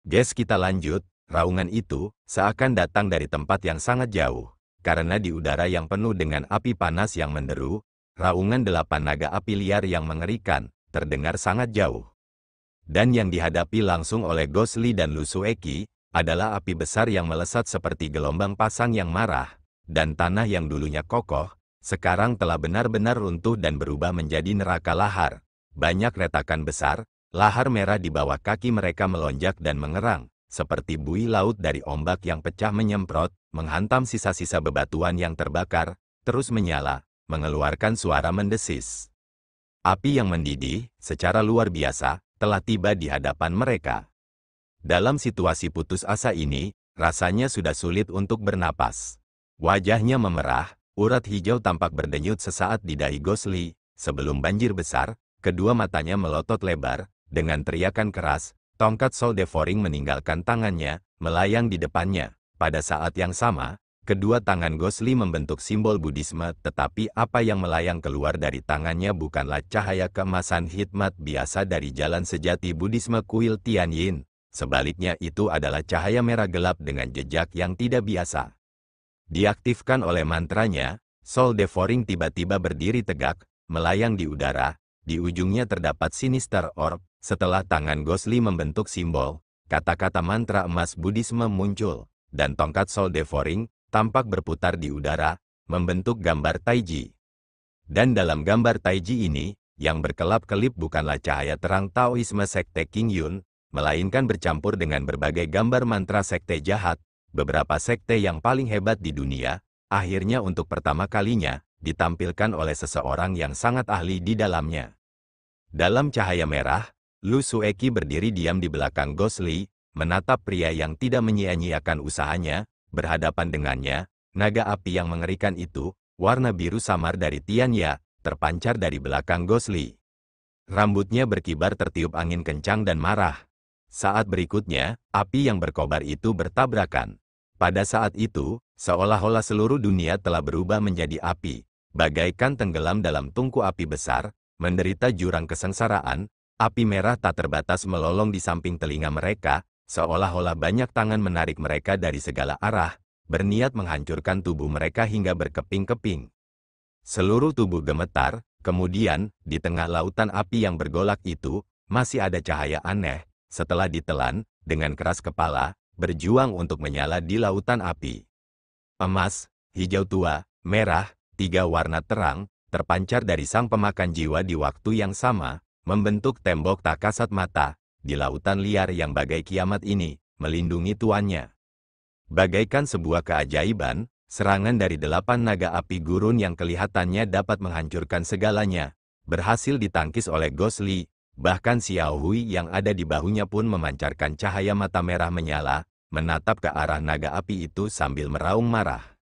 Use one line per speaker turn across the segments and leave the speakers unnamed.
Guys, kita lanjut. Raungan itu seakan datang dari tempat yang sangat jauh. Karena di udara yang penuh dengan api panas yang menderu, raungan 8 naga api liar yang mengerikan terdengar sangat jauh. Dan yang dihadapi langsung oleh Ghost Lee dan Lu Sueki adalah api besar yang melesat seperti gelombang pasang yang marah, dan tanah yang dulunya kokoh, sekarang telah benar-benar runtuh dan berubah menjadi neraka lahar. Banyak retakan besar, lahar merah di bawah kaki mereka melonjak dan mengerang, seperti buih laut dari ombak yang pecah menyemprot, menghantam sisa-sisa bebatuan yang terbakar, terus menyala, mengeluarkan suara mendesis. Api yang mendidih, secara luar biasa, telah tiba di hadapan mereka. Dalam situasi putus asa ini, rasanya sudah sulit untuk bernapas. Wajahnya memerah, urat hijau tampak berdenyut sesaat di dahi Ghost Lee. Sebelum banjir besar, kedua matanya melotot lebar, dengan teriakan keras, tongkat Soul Devouring meninggalkan tangannya, melayang di depannya. Pada saat yang sama, kedua tangan Ghost Lee membentuk simbol Buddhisme, tetapi apa yang melayang keluar dari tangannya bukanlah cahaya keemasan hikmat biasa dari jalan sejati Buddhisme kuil Tianyin. Sebaliknya itu adalah cahaya merah gelap dengan jejak yang tidak biasa. Diaktifkan oleh mantranya, Soul Devouring tiba-tiba berdiri tegak, melayang di udara. Di ujungnya terdapat Sinister Orb. Setelah tangan Ghost Lee membentuk simbol, kata-kata mantra emas Buddhisme muncul, dan tongkat Soul Devouring tampak berputar di udara, membentuk gambar Taiji. Dan dalam gambar Taiji ini, yang berkelap-kelip bukanlah cahaya terang Taoisme Sekte King Yun, melainkan bercampur dengan berbagai gambar mantra sekte jahat, beberapa sekte yang paling hebat di dunia, akhirnya untuk pertama kalinya, ditampilkan oleh seseorang yang sangat ahli di dalamnya. Dalam cahaya merah, Lu Sueki berdiri diam di belakang Ghost Lee, menatap pria yang tidak menyia-nyiakan usahanya, berhadapan dengannya, naga api yang mengerikan itu, warna biru samar dari Tianya, terpancar dari belakang Ghost Lee. Rambutnya berkibar tertiup angin kencang dan marah. Saat berikutnya, api yang berkobar itu bertabrakan. Pada saat itu, seolah-olah seluruh dunia telah berubah menjadi api, bagaikan tenggelam dalam tungku api besar, menderita jurang kesengsaraan. Api merah tak terbatas melolong di samping telinga mereka, seolah-olah banyak tangan menarik mereka dari segala arah, berniat menghancurkan tubuh mereka hingga berkeping-keping. Seluruh tubuh gemetar, kemudian, di tengah lautan api yang bergolak itu, masih ada cahaya aneh, setelah ditelan, dengan keras kepala, berjuang untuk menyala di lautan api. Emas, hijau tua, merah, 3 warna terang, terpancar dari sang pemakan jiwa di waktu yang sama, membentuk tembok tak kasat mata, di lautan liar yang bagai kiamat ini, melindungi tuannya. Bagaikan sebuah keajaiban, serangan dari 8 naga api gurun yang kelihatannya dapat menghancurkan segalanya, berhasil ditangkis oleh Ghost Lee, bahkan Xiao Hui yang ada di bahunya pun memancarkan cahaya mata merah menyala, menatap ke arah naga api itu sambil meraung marah.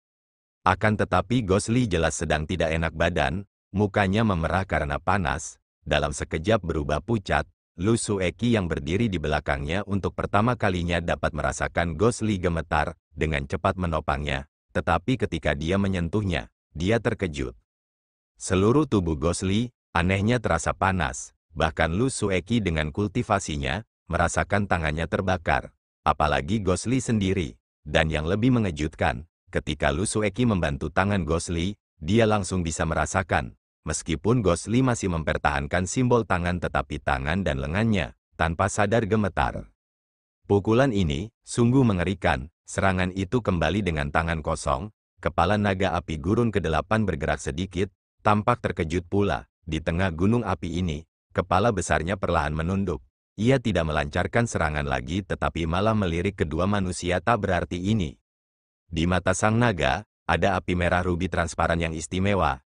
Akan tetapi Ghost Lee jelas sedang tidak enak badan, mukanya memerah karena panas. Dalam sekejap berubah pucat, Lu Sueki yang berdiri di belakangnya untuk pertama kalinya dapat merasakan Ghost Lee gemetar, dengan cepat menopangnya, tetapi ketika dia menyentuhnya, dia terkejut. Seluruh tubuh Ghost Lee, anehnya terasa panas, bahkan Lu Sueki dengan kultivasinya, merasakan tangannya terbakar, apalagi Ghost Lee sendiri, dan yang lebih mengejutkan, ketika Lu Sueki membantu tangan Ghost Lee, dia langsung bisa merasakan. Meskipun Ghost Lee masih mempertahankan simbol tangan tetapi tangan dan lengannya, tanpa sadar gemetar. Pukulan ini, sungguh mengerikan, serangan itu kembali dengan tangan kosong, kepala naga api gurun ke-8 bergerak sedikit, tampak terkejut pula, di tengah gunung api ini, kepala besarnya perlahan menunduk. Ia tidak melancarkan serangan lagi tetapi malah melirik kedua manusia tak berarti ini. Di mata sang naga, ada api merah rubi transparan yang istimewa.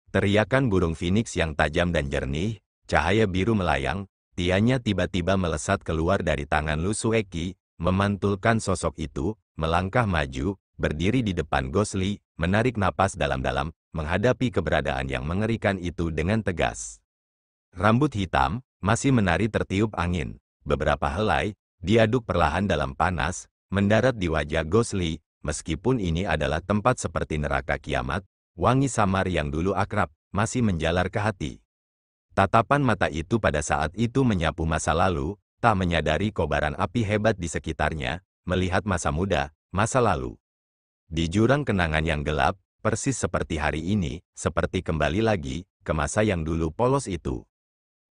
Teriakan burung phoenix yang tajam dan jernih, cahaya biru melayang, Tianya tiba-tiba melesat keluar dari tangan Lu Sueki, memantulkan sosok itu, melangkah maju, berdiri di depan Ghost Lee, menarik napas dalam-dalam, menghadapi keberadaan yang mengerikan itu dengan tegas. Rambut hitam, masih menari tertiup angin, beberapa helai, diaduk perlahan dalam panas, mendarat di wajah Ghost Lee, meskipun ini adalah tempat seperti neraka kiamat. Wangi samar yang dulu akrab, masih menjalar ke hati. Tatapan mata itu pada saat itu menyapu masa lalu, tak menyadari kobaran api hebat di sekitarnya, melihat masa muda, masa lalu. Di jurang kenangan yang gelap, persis seperti hari ini, seperti kembali lagi ke masa yang dulu polos itu.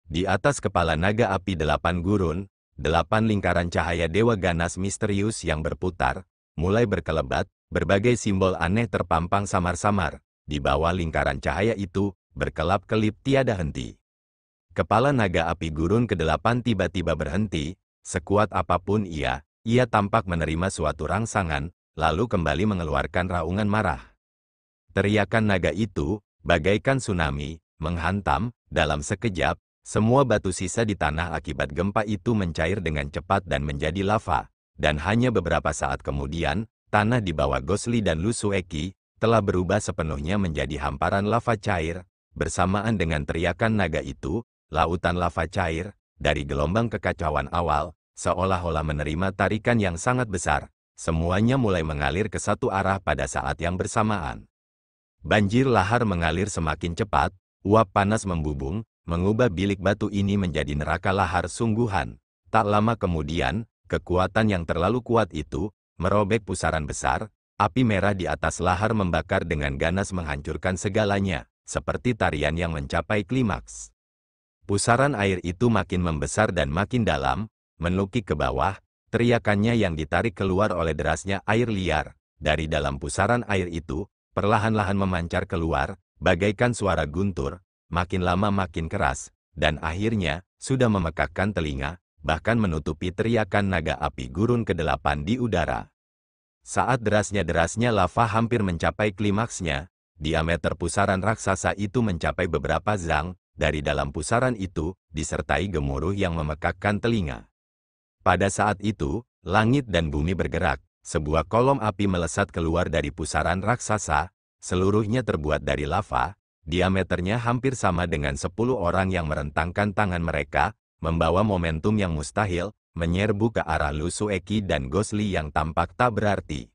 Di atas kepala naga api 8 gurun, 8 lingkaran cahaya dewa ganas misterius yang berputar, mulai berkelebat, berbagai simbol aneh terpampang samar-samar. Di bawah lingkaran cahaya itu, berkelap-kelip tiada henti. Kepala naga api gurun ke-8 tiba-tiba berhenti, sekuat apapun ia tampak menerima suatu rangsangan, lalu kembali mengeluarkan raungan marah. Teriakan naga itu, bagaikan tsunami, menghantam, dalam sekejap, semua batu sisa di tanah akibat gempa itu mencair dengan cepat dan menjadi lava, dan hanya beberapa saat kemudian, tanah di bawah Ghostly dan Lu Sueki telah berubah sepenuhnya menjadi hamparan lava cair. Bersamaan dengan teriakan naga itu, lautan lava cair, dari gelombang kekacauan awal, seolah-olah menerima tarikan yang sangat besar. Semuanya mulai mengalir ke satu arah pada saat yang bersamaan. Banjir lahar mengalir semakin cepat, uap panas membubung, mengubah bilik batu ini menjadi neraka lahar sungguhan. Tak lama kemudian, kekuatan yang terlalu kuat itu, merobek pusaran besar, api merah di atas lahar membakar dengan ganas menghancurkan segalanya, seperti tarian yang mencapai klimaks. Pusaran air itu makin membesar dan makin dalam, menukik ke bawah, teriakannya yang ditarik keluar oleh derasnya air liar. Dari dalam pusaran air itu, perlahan-lahan memancar keluar, bagaikan suara guntur, makin lama makin keras, dan akhirnya, sudah memekakkan telinga, bahkan menutupi teriakan naga api gurun ke-8 di udara. Saat derasnya lava hampir mencapai klimaksnya, diameter pusaran raksasa itu mencapai beberapa zang. Dari dalam pusaran itu, disertai gemuruh yang memekakkan telinga. Pada saat itu, langit dan bumi bergerak, sebuah kolom api melesat keluar dari pusaran raksasa, seluruhnya terbuat dari lava, diameternya hampir sama dengan 10 orang yang merentangkan tangan mereka, membawa momentum yang mustahil, menyerbu ke arah Lu Sueki dan Ghostly yang tampak tak berarti.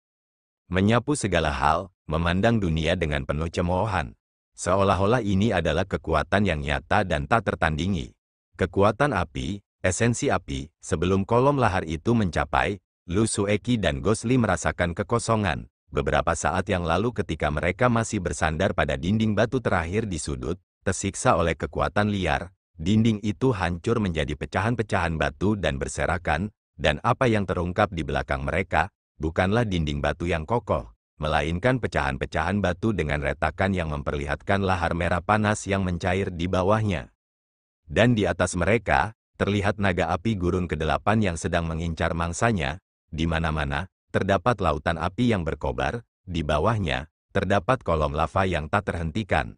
Menyapu segala hal, memandang dunia dengan penuh cemoohan. Seolah-olah ini adalah kekuatan yang nyata dan tak tertandingi. Kekuatan api, esensi api, sebelum kolom lahar itu mencapai, Lu Sueki dan Ghostly merasakan kekosongan. Beberapa saat yang lalu ketika mereka masih bersandar pada dinding batu terakhir di sudut, tersiksa oleh kekuatan liar, dinding itu hancur menjadi pecahan-pecahan batu dan berserakan, dan apa yang terungkap di belakang mereka, bukanlah dinding batu yang kokoh, melainkan pecahan-pecahan batu dengan retakan yang memperlihatkan lahar merah panas yang mencair di bawahnya. Dan di atas mereka, terlihat naga api gurun ke-8 yang sedang mengincar mangsanya. Di mana-mana, terdapat lautan api yang berkobar, di bawahnya, terdapat kolom lava yang tak terhentikan.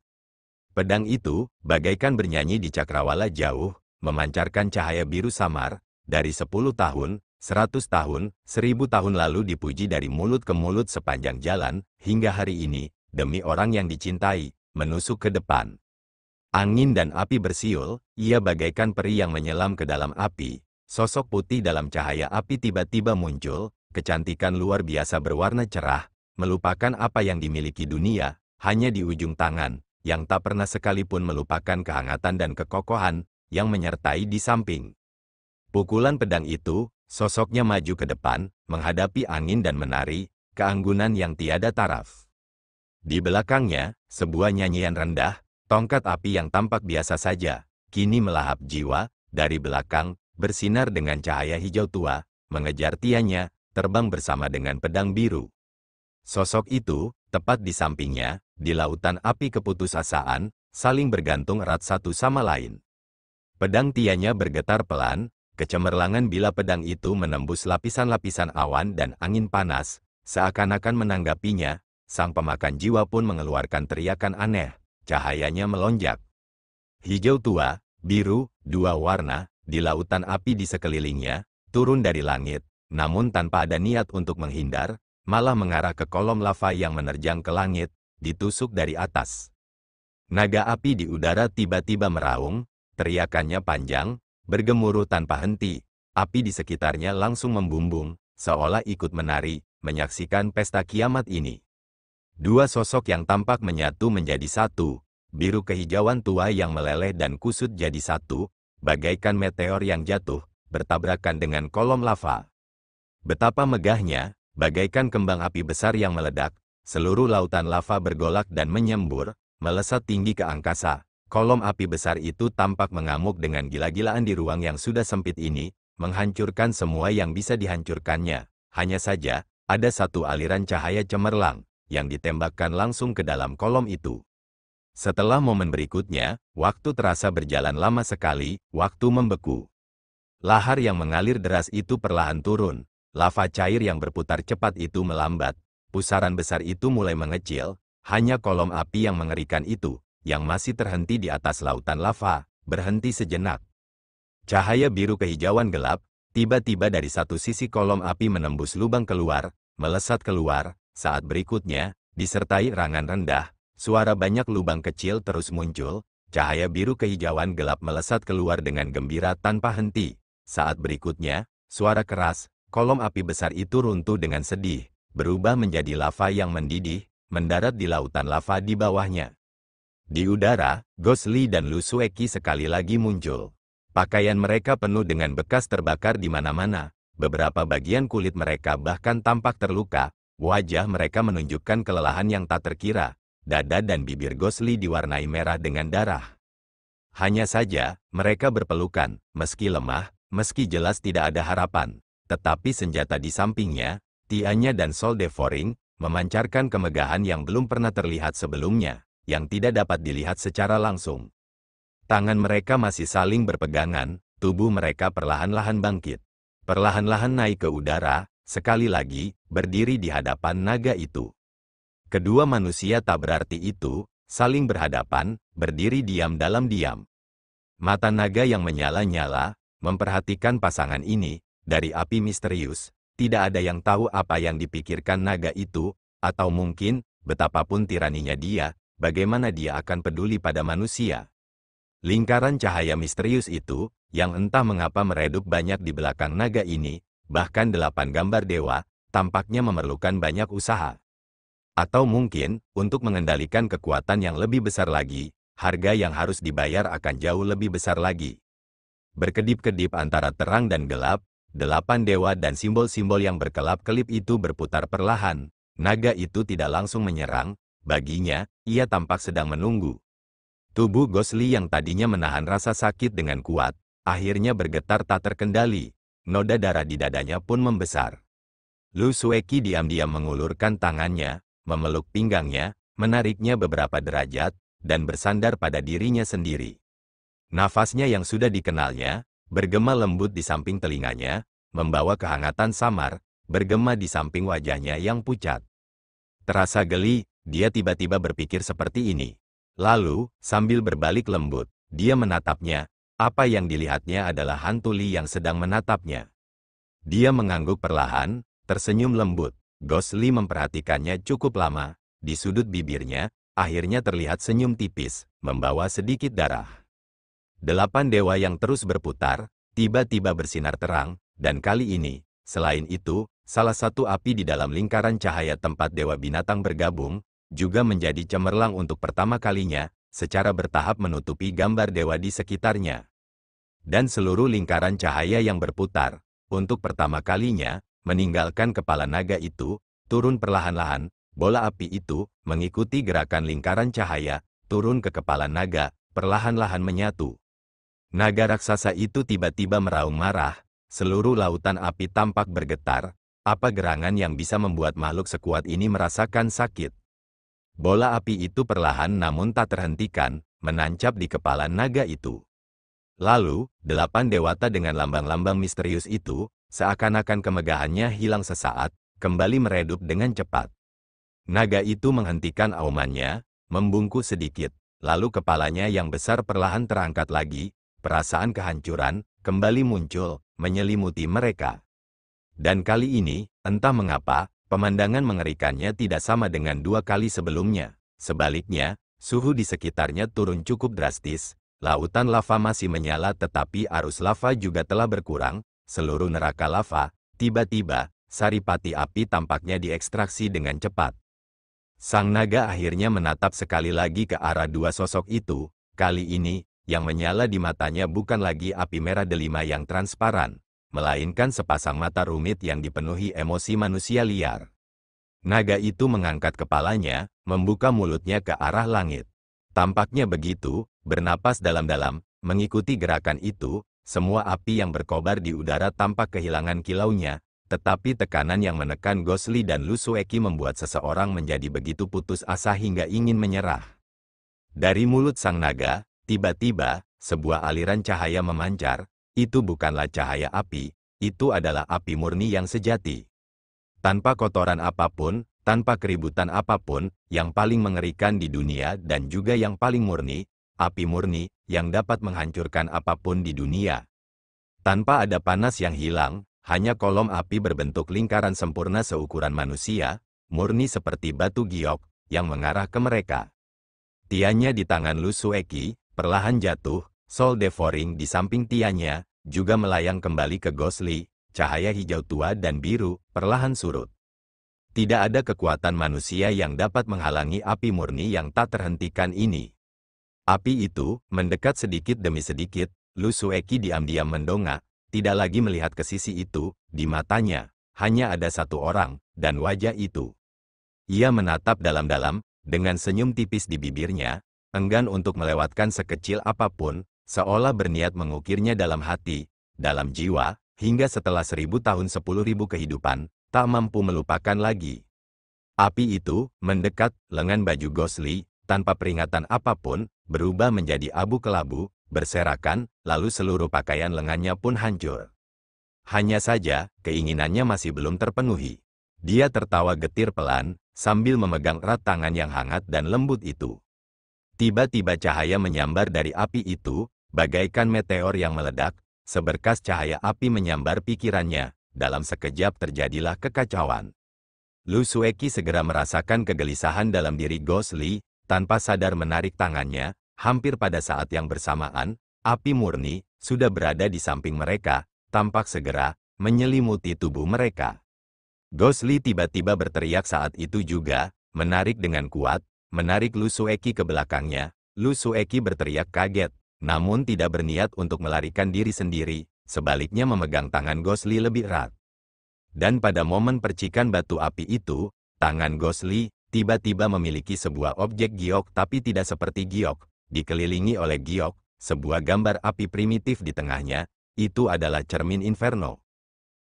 Pedang itu, bagaikan bernyanyi di cakrawala jauh, memancarkan cahaya biru samar, dari 10 tahun, 100 tahun, 1000 tahun lalu dipuji dari mulut ke mulut sepanjang jalan, hingga hari ini, demi orang yang dicintai, menusuk ke depan. Angin dan api bersiul, ia bagaikan peri yang menyelam ke dalam api. Sosok putih dalam cahaya api tiba-tiba muncul, kecantikan luar biasa berwarna cerah, melupakan apa yang dimiliki dunia, hanya di ujung tangan, yang tak pernah sekalipun melupakan kehangatan dan kekokohan, yang menyertai di samping. Pukulan pedang itu, sosoknya maju ke depan, menghadapi angin dan menari, keanggunan yang tiada taraf. Di belakangnya, sebuah nyanyian rendah, tongkat api yang tampak biasa saja, kini melahap jiwa, dari belakang, bersinar dengan cahaya hijau tua, mengejar tianya, terbang bersama dengan pedang biru. Sosok itu, tepat di sampingnya, di lautan api keputusasaan, saling bergantung erat satu sama lain. Pedang tianya bergetar pelan, kecemerlangan bila pedang itu menembus lapisan-lapisan awan dan angin panas, seakan-akan menanggapinya, sang pemakan jiwa pun mengeluarkan teriakan aneh, cahayanya melonjak. Hijau tua, biru, dua warna, di lautan api di sekelilingnya, turun dari langit, namun tanpa ada niat untuk menghindar, malah mengarah ke kolom lava yang menerjang ke langit, ditusuk dari atas. Naga api di udara tiba-tiba meraung, teriakannya panjang, bergemuruh tanpa henti, api di sekitarnya langsung membumbung, seolah ikut menari, menyaksikan pesta kiamat ini. Dua sosok yang tampak menyatu menjadi satu, biru kehijauan tua yang meleleh dan kusut jadi satu, bagaikan meteor yang jatuh, bertabrakan dengan kolom lava. Betapa megahnya, bagaikan kembang api besar yang meledak, seluruh lautan lava bergolak dan menyembur, melesat tinggi ke angkasa. Kolom api besar itu tampak mengamuk dengan gila-gilaan di ruang yang sudah sempit ini, menghancurkan semua yang bisa dihancurkannya. Hanya saja, ada satu aliran cahaya cemerlang, yang ditembakkan langsung ke dalam kolom itu. Setelah momen berikutnya, waktu terasa berjalan lama sekali, waktu membeku. Lahar yang mengalir deras itu perlahan turun. Lava cair yang berputar cepat itu melambat. Pusaran besar itu mulai mengecil, hanya kolom api yang mengerikan itu, yang masih terhenti di atas lautan lava, berhenti sejenak. Cahaya biru kehijauan gelap, tiba-tiba dari satu sisi kolom api menembus lubang keluar, melesat keluar. Saat berikutnya, disertai erangan rendah, suara banyak lubang kecil terus muncul, cahaya biru kehijauan gelap melesat keluar dengan gembira tanpa henti. Saat berikutnya, suara keras, kolom api besar itu runtuh dengan sedih, berubah menjadi lava yang mendidih, mendarat di lautan lava di bawahnya. Di udara, Ghost Lee dan Lu Sueki sekali lagi muncul. Pakaian mereka penuh dengan bekas terbakar di mana-mana, beberapa bagian kulit mereka bahkan tampak terluka, wajah mereka menunjukkan kelelahan yang tak terkira, dada dan bibir Ghost Lee diwarnai merah dengan darah. Hanya saja, mereka berpelukan, meski lemah, meski jelas tidak ada harapan. Tetapi senjata di sampingnya, Tianya dan Sol Devouring, memancarkan kemegahan yang belum pernah terlihat sebelumnya, yang tidak dapat dilihat secara langsung. Tangan mereka masih saling berpegangan, tubuh mereka perlahan-lahan bangkit. Perlahan-lahan naik ke udara, sekali lagi, berdiri di hadapan naga itu. Kedua manusia tak berarti itu, saling berhadapan, berdiri diam dalam diam. Mata naga yang menyala-nyala, memperhatikan pasangan ini, dari api misterius, tidak ada yang tahu apa yang dipikirkan naga itu, atau mungkin, betapapun tiraninya dia, bagaimana dia akan peduli pada manusia. Lingkaran cahaya misterius itu, yang entah mengapa meredup banyak di belakang naga ini, bahkan 8 gambar dewa, tampaknya memerlukan banyak usaha. Atau mungkin, untuk mengendalikan kekuatan yang lebih besar lagi, harga yang harus dibayar akan jauh lebih besar lagi. Berkedip-kedip antara terang dan gelap, 8 dewa dan simbol-simbol yang berkelap-kelip itu berputar perlahan. Naga itu tidak langsung menyerang, baginya, ia tampak sedang menunggu. Tubuh Ghost Lee yang tadinya menahan rasa sakit dengan kuat, akhirnya bergetar tak terkendali. Noda darah di dadanya pun membesar. Lu Sueki diam-diam mengulurkan tangannya, memeluk pinggangnya, menariknya beberapa derajat, dan bersandar pada dirinya sendiri. Nafasnya yang sudah dikenalnya, bergema lembut di samping telinganya, membawa kehangatan samar, bergema di samping wajahnya yang pucat. Terasa geli, dia tiba-tiba berpikir seperti ini. Lalu, sambil berbalik lembut, dia menatapnya. Apa yang dilihatnya adalah hantu Lee yang sedang menatapnya. Dia mengangguk perlahan, tersenyum lembut. Ghost Lee memperhatikannya cukup lama. Di sudut bibirnya, akhirnya terlihat senyum tipis, membawa sedikit darah. 8 dewa yang terus berputar, tiba-tiba bersinar terang, dan kali ini, selain itu, salah satu api di dalam lingkaran cahaya tempat dewa binatang bergabung, juga menjadi cemerlang untuk pertama kalinya, secara bertahap menutupi gambar dewa di sekitarnya. Dan seluruh lingkaran cahaya yang berputar, untuk pertama kalinya, meninggalkan kepala naga itu, turun perlahan-lahan, bola api itu, mengikuti gerakan lingkaran cahaya, turun ke kepala naga, perlahan-lahan menyatu. Naga raksasa itu tiba-tiba meraung marah, seluruh lautan api tampak bergetar, apa gerangan yang bisa membuat makhluk sekuat ini merasakan sakit. Bola api itu perlahan namun tak terhentikan, menancap di kepala naga itu. Lalu, 8 dewata dengan lambang-lambang misterius itu, seakan-akan kemegahannya hilang sesaat, kembali meredup dengan cepat. Naga itu menghentikan aumannya, membungkuk sedikit, lalu kepalanya yang besar perlahan terangkat lagi. Perasaan kehancuran kembali muncul, menyelimuti mereka. Dan kali ini, entah mengapa, pemandangan mengerikannya tidak sama dengan 2 kali sebelumnya. Sebaliknya, suhu di sekitarnya turun cukup drastis, lautan lava masih menyala tetapi arus lava juga telah berkurang, seluruh neraka lava, tiba-tiba, saripati api tampaknya diekstraksi dengan cepat. Sang naga akhirnya menatap sekali lagi ke arah 2 sosok itu, kali ini, yang menyala di matanya bukan lagi api merah delima yang transparan, melainkan sepasang mata rumit yang dipenuhi emosi manusia liar. Naga itu mengangkat kepalanya, membuka mulutnya ke arah langit. Tampaknya begitu, bernapas dalam-dalam, mengikuti gerakan itu, semua api yang berkobar di udara tampak kehilangan kilaunya, tetapi tekanan yang menekan Gosli dan Lu Sueki membuat seseorang menjadi begitu putus asa hingga ingin menyerah. Dari mulut sang naga, tiba-tiba, sebuah aliran cahaya memancar. Itu bukanlah cahaya api, itu adalah api murni yang sejati. Tanpa kotoran apapun, tanpa keributan apapun, yang paling mengerikan di dunia dan juga yang paling murni, api murni, yang dapat menghancurkan apapun di dunia. Tanpa ada panas yang hilang, hanya kolom api berbentuk lingkaran sempurna seukuran manusia, murni seperti batu giok, yang mengarah ke mereka. Tiannya di tangan Lu Sueki, perlahan jatuh, Soul Devouring di samping tiannya, juga melayang kembali ke Gosli, cahaya hijau tua dan biru, perlahan surut. Tidak ada kekuatan manusia yang dapat menghalangi api murni yang tak terhentikan ini. Api itu, mendekat sedikit demi sedikit, Lu Sueki diam-diam mendongak, tidak lagi melihat ke sisi itu, di matanya, hanya ada satu orang, dan wajah itu. Ia menatap dalam-dalam, dengan senyum tipis di bibirnya, enggan untuk melewatkan sekecil apapun, seolah berniat mengukirnya dalam hati, dalam jiwa, hingga setelah 1000 tahun 10.000 kehidupan, tak mampu melupakan lagi. Api itu, mendekat, lengan baju Gosli, tanpa peringatan apapun, berubah menjadi abu kelabu, berserakan, lalu seluruh pakaian lengannya pun hancur. Hanya saja, keinginannya masih belum terpenuhi. Dia tertawa getir pelan, sambil memegang erat tangan yang hangat dan lembut itu. Tiba-tiba cahaya menyambar dari api itu, bagaikan meteor yang meledak, seberkas cahaya api menyambar pikirannya, dalam sekejap terjadilah kekacauan. Lu Sueki segera merasakan kegelisahan dalam diri Gosli, tanpa sadar menarik tangannya, hampir pada saat yang bersamaan, api murni, sudah berada di samping mereka, tampak segera, menyelimuti tubuh mereka. Gosli tiba-tiba berteriak saat itu juga, menarik dengan kuat, menarik Lu Sueki ke belakangnya. Lu Sueki berteriak kaget, namun tidak berniat untuk melarikan diri sendiri, sebaliknya memegang tangan Gosli lebih erat. Dan pada momen percikan batu api itu, tangan Gosli tiba-tiba memiliki sebuah objek giok tapi tidak seperti giok, dikelilingi oleh giok, sebuah gambar api primitif di tengahnya, itu adalah cermin Inferno.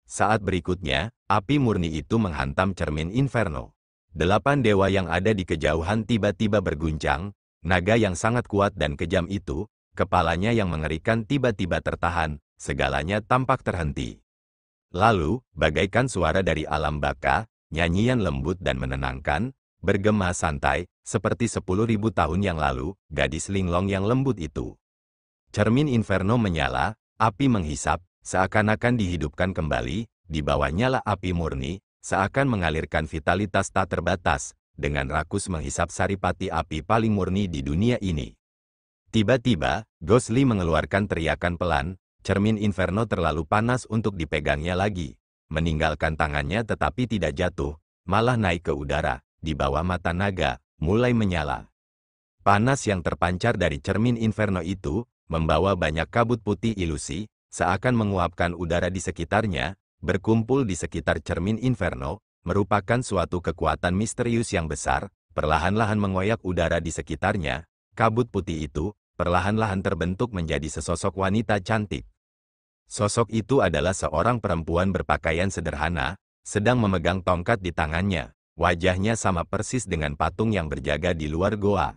Saat berikutnya, api murni itu menghantam cermin Inferno. 8 dewa yang ada di kejauhan tiba-tiba berguncang, naga yang sangat kuat dan kejam itu, kepalanya yang mengerikan tiba-tiba tertahan, segalanya tampak terhenti. Lalu, bagaikan suara dari alam baka, nyanyian lembut dan menenangkan, bergema santai, seperti 10.000 tahun yang lalu, gadis linglong yang lembut itu. Cermin Inferno menyala, api menghisap, seakan-akan dihidupkan kembali, di bawah nyala api murni, seakan mengalirkan vitalitas tak terbatas, dengan rakus menghisap saripati api paling murni di dunia ini. Tiba-tiba, Gosli mengeluarkan teriakan pelan, cermin Inferno terlalu panas untuk dipegangnya lagi, meninggalkan tangannya tetapi tidak jatuh, malah naik ke udara, di bawah mata naga, mulai menyala. Panas yang terpancar dari cermin Inferno itu, membawa banyak kabut putih ilusi, seakan menguapkan udara di sekitarnya, berkumpul di sekitar cermin Inferno, merupakan suatu kekuatan misterius yang besar, perlahan-lahan mengoyak udara di sekitarnya. Kabut putih itu, perlahan-lahan terbentuk menjadi sesosok wanita cantik. Sosok itu adalah seorang perempuan berpakaian sederhana, sedang memegang tongkat di tangannya. Wajahnya sama persis dengan patung yang berjaga di luar goa.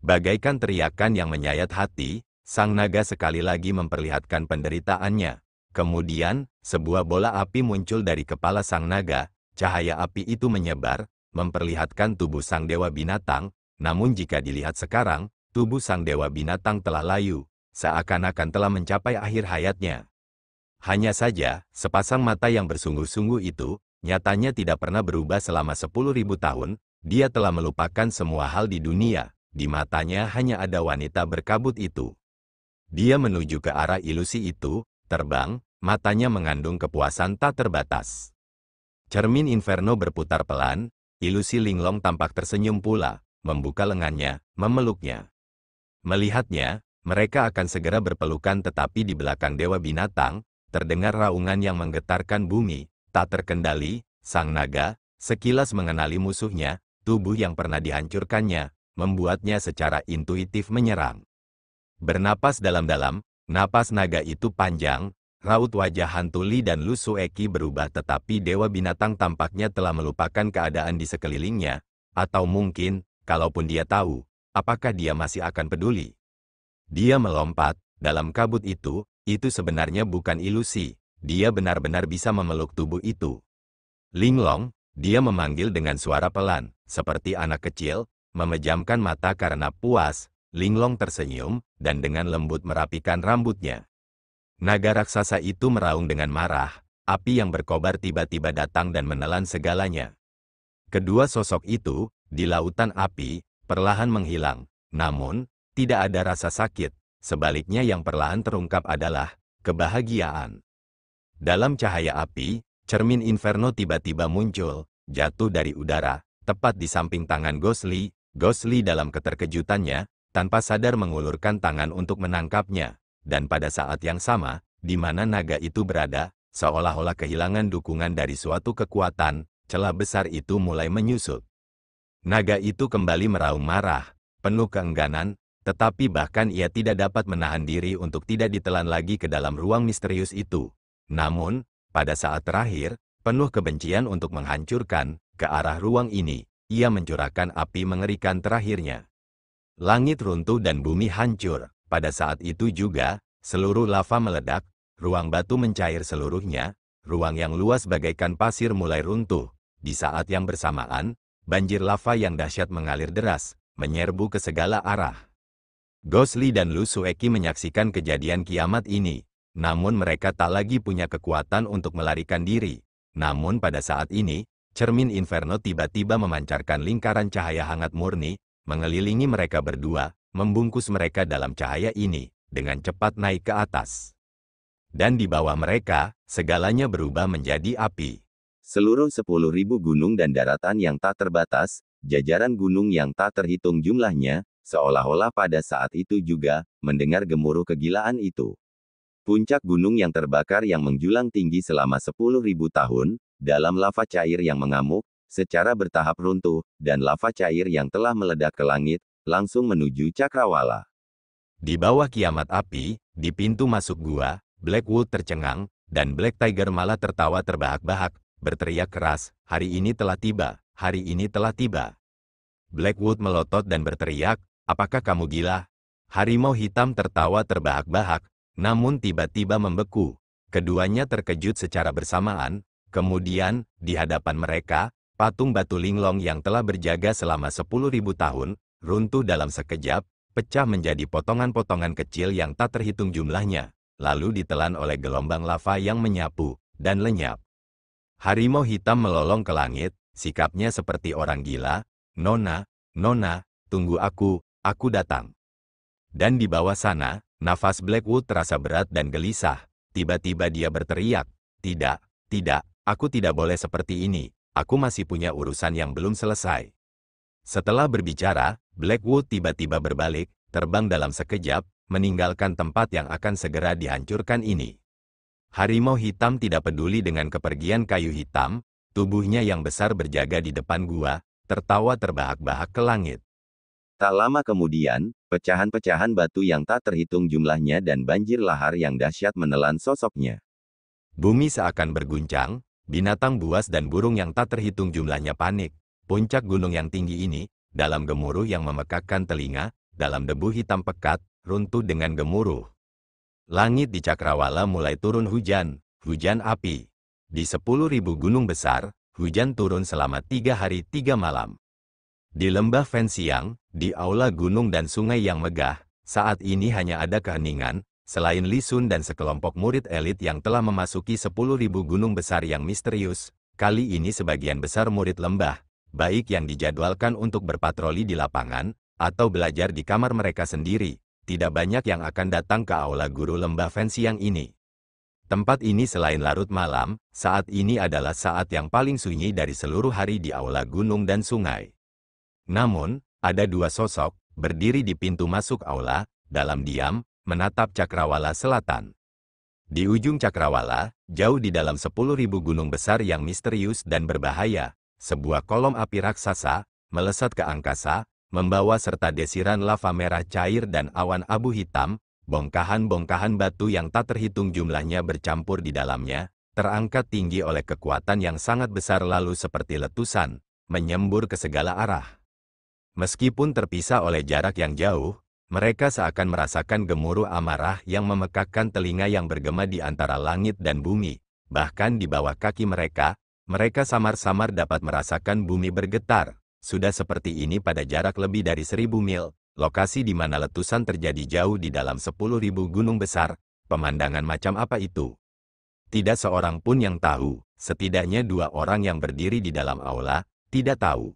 Bagaikan teriakan yang menyayat hati, sang naga sekali lagi memperlihatkan penderitaannya. Kemudian, sebuah bola api muncul dari kepala sang naga, cahaya api itu menyebar, memperlihatkan tubuh sang dewa binatang, namun jika dilihat sekarang, tubuh sang dewa binatang telah layu, seakan-akan telah mencapai akhir hayatnya. Hanya saja, sepasang mata yang bersungguh-sungguh itu, nyatanya tidak pernah berubah selama 10.000 tahun, dia telah melupakan semua hal di dunia, di matanya hanya ada wanita berkabut itu. Dia menuju ke arah ilusi itu, terbang, matanya mengandung kepuasan tak terbatas. Cermin Inferno berputar pelan, ilusi linglong tampak tersenyum pula, membuka lengannya, memeluknya. Melihatnya, mereka akan segera berpelukan, tetapi di belakang Dewa Binatang, terdengar raungan yang menggetarkan bumi. Tak terkendali, sang naga, sekilas mengenali musuhnya, tubuh yang pernah dihancurkannya, membuatnya secara intuitif menyerang. Bernapas dalam-dalam, napas naga itu panjang, raut wajah hantu Li dan Lu Sueki berubah, tetapi Dewa Binatang tampaknya telah melupakan keadaan di sekelilingnya, atau mungkin, kalaupun dia tahu, apakah dia masih akan peduli? Dia melompat, dalam kabut itu sebenarnya bukan ilusi, dia benar-benar bisa memeluk tubuh itu. Linglong, dia memanggil dengan suara pelan, seperti anak kecil, memejamkan mata karena puas. Linglong tersenyum, dan dengan lembut merapikan rambutnya. Naga raksasa itu meraung dengan marah, api yang berkobar tiba-tiba datang dan menelan segalanya. Kedua sosok itu, di lautan api, perlahan menghilang, namun, tidak ada rasa sakit, sebaliknya yang perlahan terungkap adalah kebahagiaan. Dalam cahaya api, cermin inferno tiba-tiba muncul, jatuh dari udara, tepat di samping tangan Ghostly. Ghostly dalam keterkejutannya, tanpa sadar mengulurkan tangan untuk menangkapnya, dan pada saat yang sama, di mana naga itu berada, seolah-olah kehilangan dukungan dari suatu kekuatan, celah besar itu mulai menyusut. Naga itu kembali meraung marah, penuh keengganan, tetapi bahkan ia tidak dapat menahan diri untuk tidak ditelan lagi ke dalam ruang misterius itu. Namun, pada saat terakhir, penuh kebencian untuk menghancurkan, ke arah ruang ini, ia mencurahkan api mengerikan terakhirnya. Langit runtuh dan bumi hancur. Pada saat itu juga, seluruh lava meledak, ruang batu mencair seluruhnya, ruang yang luas bagaikan pasir mulai runtuh. Di saat yang bersamaan, banjir lava yang dahsyat mengalir deras, menyerbu ke segala arah. Ghostly dan Lu Sueki menyaksikan kejadian kiamat ini, namun mereka tak lagi punya kekuatan untuk melarikan diri. Namun pada saat ini, cermin inferno tiba-tiba memancarkan lingkaran cahaya hangat murni, mengelilingi mereka berdua, membungkus mereka dalam cahaya ini, dengan cepat naik ke atas. Dan di bawah mereka, segalanya berubah menjadi api.
Seluruh 10.000 gunung dan daratan yang tak terbatas, jajaran gunung yang tak terhitung jumlahnya, seolah-olah pada saat itu juga, mendengar gemuruh kegilaan itu. Puncak gunung yang terbakar yang menjulang tinggi selama 10.000 tahun, dalam lava cair yang mengamuk, secara bertahap runtuh, dan lava cair yang telah meledak ke langit, langsung menuju cakrawala.
Di bawah kiamat api, di pintu masuk gua, Blackwood tercengang, dan Black Tiger malah tertawa terbahak-bahak, berteriak keras, "Hari ini telah tiba, hari ini telah tiba." Blackwood melotot dan berteriak, "Apakah kamu gila?" Harimau hitam tertawa terbahak-bahak, namun tiba-tiba membeku. Keduanya terkejut secara bersamaan, kemudian, di hadapan mereka, patung batu linglong yang telah berjaga selama 10.000 tahun, runtuh dalam sekejap, pecah menjadi potongan-potongan kecil yang tak terhitung jumlahnya, lalu ditelan oleh gelombang lava yang menyapu, dan lenyap. Harimau hitam melolong ke langit, sikapnya seperti orang gila, "Nona, Nona, tunggu aku datang." Dan di bawah sana, nafas Blackwood terasa berat dan gelisah. Tiba-tiba dia berteriak, "Tidak, tidak, aku tidak boleh seperti ini, aku masih punya urusan yang belum selesai." Setelah berbicara, Blackwood tiba-tiba berbalik, terbang dalam sekejap, meninggalkan tempat yang akan segera dihancurkan ini. Harimau hitam tidak peduli dengan kepergian kayu hitam, tubuhnya yang besar berjaga di depan gua, tertawa terbahak-bahak ke langit.
Tak lama kemudian, pecahan-pecahan batu yang tak terhitung jumlahnya dan banjir lahar yang dahsyat menelan sosoknya.
Bumi seakan berguncang, binatang buas dan burung yang tak terhitung jumlahnya panik. Puncak gunung yang tinggi ini, dalam gemuruh yang memekakkan telinga, dalam debu hitam pekat, runtuh dengan gemuruh. Langit di Cakrawala mulai turun hujan, hujan api. Di 10.000 gunung besar, hujan turun selama 3 hari 3 malam. Di lembah Fensiang, di aula gunung dan sungai yang megah, saat ini hanya ada keheningan, selain Li Sun dan sekelompok murid elit yang telah memasuki 10.000 gunung besar yang misterius. Kali ini sebagian besar murid lembah, baik yang dijadwalkan untuk berpatroli di lapangan, atau belajar di kamar mereka sendiri, tidak banyak yang akan datang ke aula guru lembah Fensiang ini. Tempat ini selain larut malam, saat ini adalah saat yang paling sunyi dari seluruh hari di aula gunung dan sungai. Namun, ada dua sosok, berdiri di pintu masuk aula, dalam diam, menatap cakrawala selatan. Di ujung cakrawala, jauh di dalam 10.000 gunung besar yang misterius dan berbahaya, sebuah kolom api raksasa melesat ke angkasa, membawa serta desiran lava merah cair dan awan abu hitam, bongkahan-bongkahan batu yang tak terhitung jumlahnya bercampur di dalamnya, terangkat tinggi oleh kekuatan yang sangat besar lalu seperti letusan, menyembur ke segala arah. Meskipun terpisah oleh jarak yang jauh, mereka seakan merasakan gemuruh amarah yang memekakkan telinga yang bergema di antara langit dan bumi. Bahkan di bawah kaki mereka, mereka samar-samar dapat merasakan bumi bergetar. Sudah seperti ini pada jarak lebih dari 1.000 mil, lokasi di mana letusan terjadi jauh di dalam 10.000 gunung besar. Pemandangan macam apa itu? Tidak seorang pun yang tahu, setidaknya 2 orang yang berdiri di dalam aula, tidak tahu.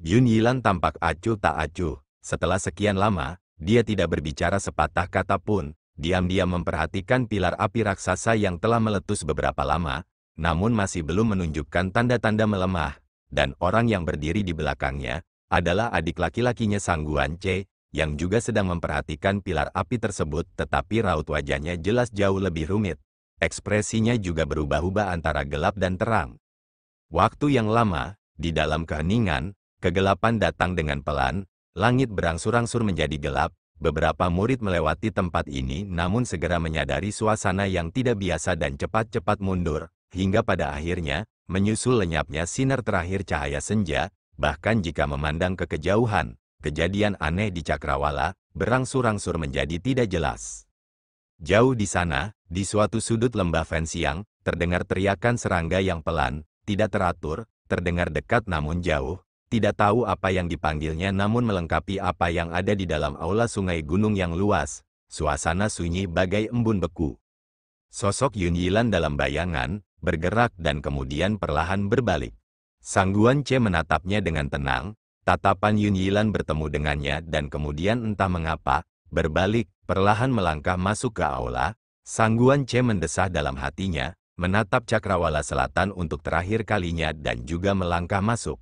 Yun Yilan tampak acuh tak acuh. Setelah sekian lama, dia tidak berbicara sepatah kata pun, diam-diam memperhatikan pilar api raksasa yang telah meletus beberapa lama, namun masih belum menunjukkan tanda-tanda melemah, dan orang yang berdiri di belakangnya adalah adik laki-lakinya Sang Guance, yang juga sedang memperhatikan pilar api tersebut, tetapi raut wajahnya jelas jauh lebih rumit. Ekspresinya juga berubah-ubah antara gelap dan terang. Waktu yang lama, di dalam keheningan, kegelapan datang dengan pelan. Langit berangsur-angsur menjadi gelap, beberapa murid melewati tempat ini namun segera menyadari suasana yang tidak biasa dan cepat-cepat mundur, hingga pada akhirnya, menyusul lenyapnya sinar terakhir cahaya senja, bahkan jika memandang ke kejauhan, kejadian aneh di cakrawala, berangsur-angsur menjadi tidak jelas. Jauh di sana, di suatu sudut lembah Fenxiang, terdengar teriakan serangga yang pelan, tidak teratur, terdengar dekat namun jauh. Tidak tahu apa yang dipanggilnya namun melengkapi apa yang ada di dalam aula sungai gunung yang luas. Suasana sunyi bagai embun beku. Sosok Yun Yilan dalam bayangan, bergerak dan kemudian perlahan berbalik. Sang Guance menatapnya dengan tenang, tatapan Yun Yilan bertemu dengannya dan kemudian entah mengapa, berbalik, perlahan melangkah masuk ke aula. Sang Guance mendesah dalam hatinya, menatap cakrawala selatan untuk terakhir kalinya dan juga melangkah masuk.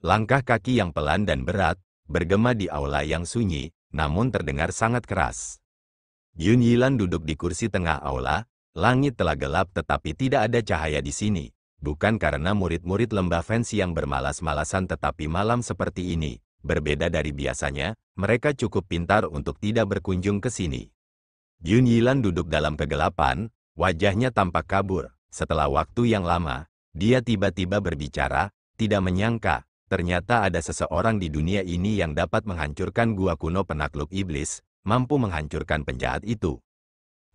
Langkah kaki yang pelan dan berat, bergema di aula yang sunyi, namun terdengar sangat keras. Yun Yilan duduk di kursi tengah aula, langit telah gelap tetapi tidak ada cahaya di sini. Bukan karena murid-murid lembah Fenxiang bermalas-malasan tetapi malam seperti ini, berbeda dari biasanya, mereka cukup pintar untuk tidak berkunjung ke sini. Yun Yilan duduk dalam kegelapan, wajahnya tampak kabur. Setelah waktu yang lama, dia tiba-tiba berbicara, tidak menyangka. Ternyata ada seseorang di dunia ini yang dapat menghancurkan gua kuno penakluk iblis, mampu menghancurkan penjahat itu.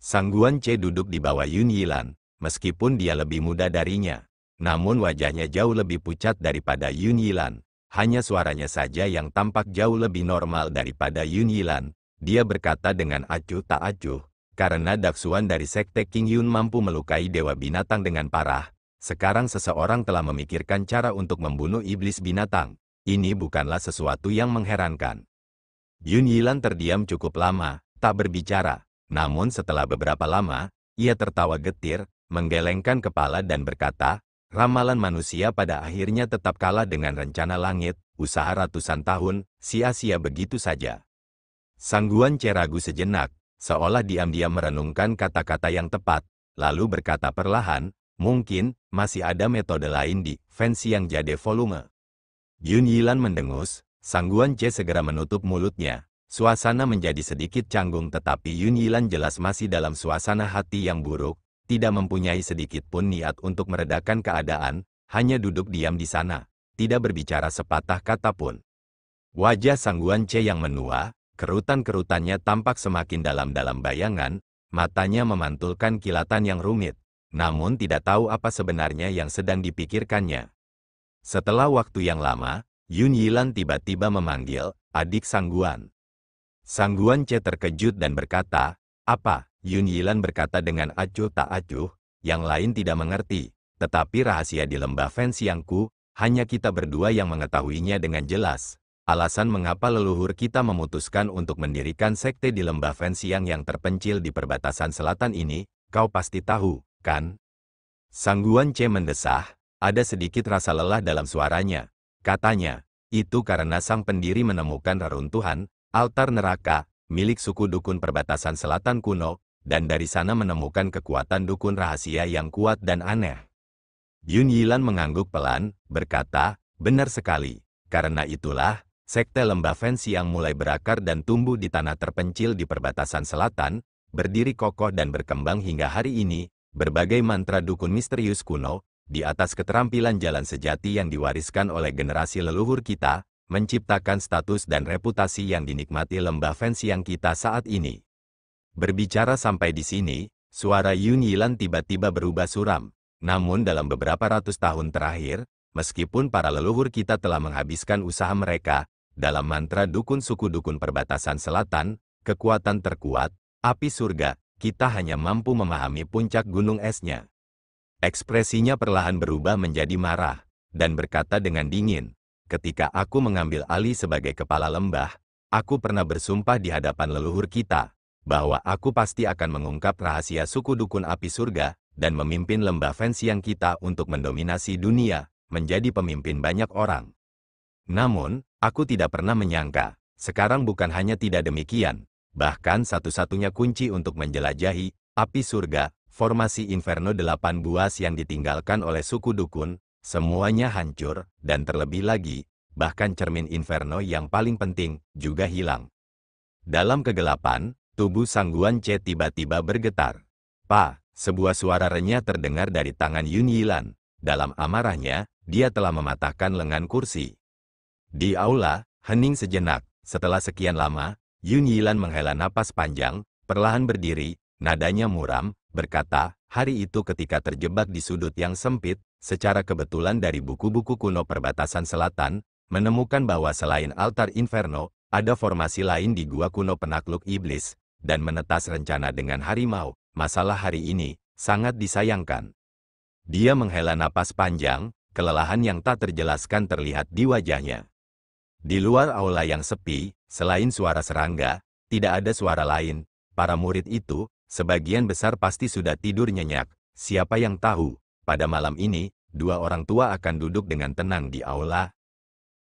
Sang Guance duduk di bawah Yun Yilan, meskipun dia lebih muda darinya. Namun wajahnya jauh lebih pucat daripada Yun Yilan. Hanya suaranya saja yang tampak jauh lebih normal daripada Yun Yilan. Dia berkata dengan acuh tak acuh, karena daksuan dari Sekte King Yun mampu melukai Dewa Binatang dengan parah. Sekarang seseorang telah memikirkan cara untuk membunuh iblis binatang. Ini bukanlah sesuatu yang mengherankan. Yun Yilan terdiam cukup lama, tak berbicara. Namun setelah beberapa lama, ia tertawa getir, menggelengkan kepala dan berkata, ramalan manusia pada akhirnya tetap kalah dengan rencana langit, usaha ratusan tahun, sia-sia begitu saja. Sang Guance ragu sejenak, seolah diam-diam merenungkan kata-kata yang tepat, lalu berkata perlahan, mungkin, masih ada metode lain di Fenxiang Jade Volume. Yun Yilan mendengus, Sang Guance segera menutup mulutnya. Suasana menjadi sedikit canggung tetapi Yun Yilan jelas masih dalam suasana hati yang buruk, tidak mempunyai sedikit pun niat untuk meredakan keadaan, hanya duduk diam di sana, tidak berbicara sepatah kata pun. Wajah Sang Guance yang menua, kerutan-kerutannya tampak semakin dalam bayangan, matanya memantulkan kilatan yang rumit. Namun tidak tahu apa sebenarnya yang sedang dipikirkannya. Setelah waktu yang lama, Yun Yilan tiba-tiba memanggil, adik Sang Guan. Sang Guance terkejut dan berkata, apa? Yun Yilan berkata dengan acuh tak acuh, yang lain tidak mengerti. Tetapi rahasia di lembah Fenxiangku, hanya kita berdua yang mengetahuinya dengan jelas. Alasan mengapa leluhur kita memutuskan untuk mendirikan sekte di lembah Fenxiang yang terpencil di perbatasan selatan ini, kau pasti tahu. Kan? Sang Guance mendesah, ada sedikit rasa lelah dalam suaranya. Katanya, itu karena sang pendiri menemukan reruntuhan, altar neraka, milik suku dukun perbatasan selatan kuno, dan dari sana menemukan kekuatan dukun rahasia yang kuat dan aneh. Yun Yilan mengangguk pelan, berkata, benar sekali. Karena itulah, sekte lembah Fancy yang mulai berakar dan tumbuh di tanah terpencil di perbatasan selatan, berdiri kokoh dan berkembang hingga hari ini, berbagai mantra dukun misterius kuno, di atas keterampilan jalan sejati yang diwariskan oleh generasi leluhur kita, menciptakan status dan reputasi yang dinikmati lembah Fancy yang kita saat ini. Berbicara sampai di sini, suara Yun Yilan tiba-tiba berubah suram. Namun dalam beberapa ratus tahun terakhir, meskipun para leluhur kita telah menghabiskan usaha mereka, dalam mantra dukun suku dukun perbatasan selatan, kekuatan terkuat, api surga, kita hanya mampu memahami puncak gunung esnya. Ekspresinya perlahan berubah menjadi marah, dan berkata dengan dingin, ketika aku mengambil alih sebagai kepala lembah, aku pernah bersumpah di hadapan leluhur kita, bahwa aku pasti akan mengungkap rahasia suku dukun api surga, dan memimpin lembah Fancy yang kita untuk mendominasi dunia, menjadi pemimpin banyak orang. Namun, aku tidak pernah menyangka, sekarang bukan hanya tidak demikian, bahkan satu-satunya kunci untuk menjelajahi api surga, formasi Inferno 8 buas yang ditinggalkan oleh suku dukun, semuanya hancur, dan terlebih lagi, bahkan cermin Inferno yang paling penting, juga hilang. Dalam kegelapan, tubuh Sangguan Ce tiba-tiba bergetar. "Pa!" Sebuah suara renyah terdengar dari tangan Yun Yilan. Dalam amarahnya, dia telah mematahkan lengan kursi. Di aula, hening sejenak. Setelah sekian lama, Yun Yilan menghela napas panjang, perlahan berdiri, nadanya muram, berkata, hari itu ketika terjebak di sudut yang sempit, secara kebetulan dari buku-buku kuno perbatasan selatan, menemukan bahwa selain altar Inferno, ada formasi lain di gua kuno penakluk iblis, dan menetas rencana dengan harimau. Masalah hari ini sangat disayangkan. Dia menghela napas panjang, kelelahan yang tak terjelaskan terlihat di wajahnya. Di luar aula yang sepi, selain suara serangga, tidak ada suara lain. Para murid itu, sebagian besar pasti sudah tidur nyenyak. Siapa yang tahu, pada malam ini, dua orang tua akan duduk dengan tenang di aula.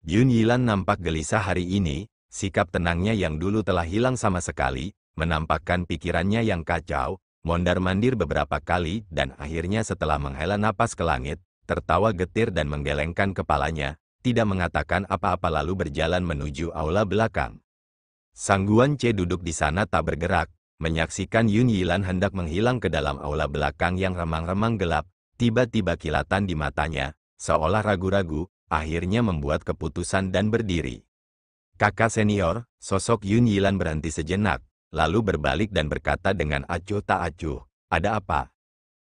Yun Yilan nampak gelisah hari ini, sikap tenangnya yang dulu telah hilang sama sekali, menampakkan pikirannya yang kacau, mondar-mandir beberapa kali, dan akhirnya setelah menghela napas ke langit, tertawa getir dan menggelengkan kepalanya, tidak mengatakan apa-apa lalu berjalan menuju aula belakang. Sangguan Ce duduk di sana tak bergerak, menyaksikan Yun Yilan hendak menghilang ke dalam aula belakang yang remang-remang gelap, tiba-tiba kilatan di matanya, seolah ragu-ragu, akhirnya membuat keputusan dan berdiri. Kakak senior, sosok Yun Yilan berhenti sejenak, lalu berbalik dan berkata dengan acuh tak acuh, ada apa?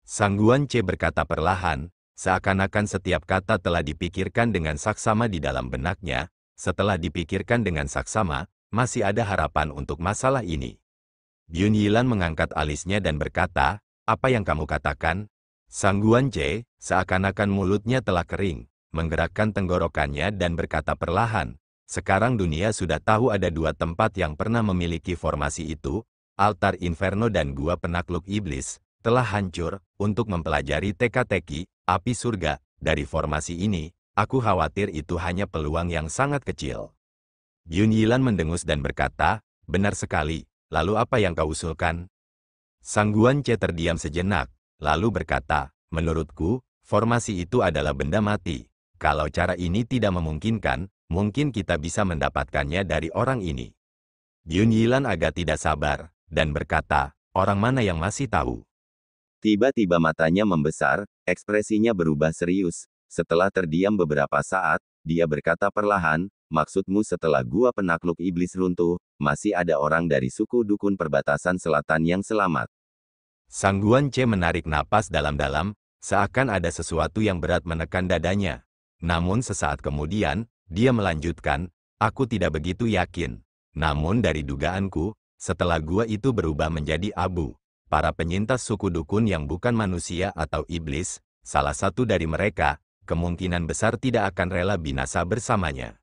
Sangguan Ce berkata perlahan, seakan-akan setiap kata telah dipikirkan dengan saksama di dalam benaknya. Setelah dipikirkan dengan saksama, masih ada harapan untuk masalah ini. Yun Yilan mengangkat alisnya dan berkata, apa yang kamu katakan? Sangguan Ce, seakan-akan mulutnya telah kering, menggerakkan tenggorokannya dan berkata perlahan, sekarang dunia sudah tahu ada dua tempat yang pernah memiliki formasi itu, altar Inferno dan gua penakluk iblis, telah hancur. Untuk mempelajari teka-teki, api surga, dari formasi ini, aku khawatir itu hanya peluang yang sangat kecil. Yun Yilan mendengus dan berkata, benar sekali, lalu apa yang kau usulkan? Sangguan Ce terdiam sejenak, lalu berkata, menurutku, formasi itu adalah benda mati. Kalau cara ini tidak memungkinkan, mungkin kita bisa mendapatkannya dari orang ini. Yun Yilan agak tidak sabar, dan berkata, orang mana yang masih tahu?
Tiba-tiba matanya membesar, ekspresinya berubah serius. Setelah terdiam beberapa saat, dia berkata perlahan, maksudmu setelah gua penakluk iblis runtuh, masih ada orang dari suku dukun perbatasan selatan yang selamat.
Sangguan Ce menarik napas dalam-dalam, seakan ada sesuatu yang berat menekan dadanya. Namun sesaat kemudian, dia melanjutkan, aku tidak begitu yakin. Namun dari dugaanku, setelah gua itu berubah menjadi abu, para penyintas suku dukun yang bukan manusia atau iblis, salah satu dari mereka, kemungkinan besar tidak akan rela binasa bersamanya.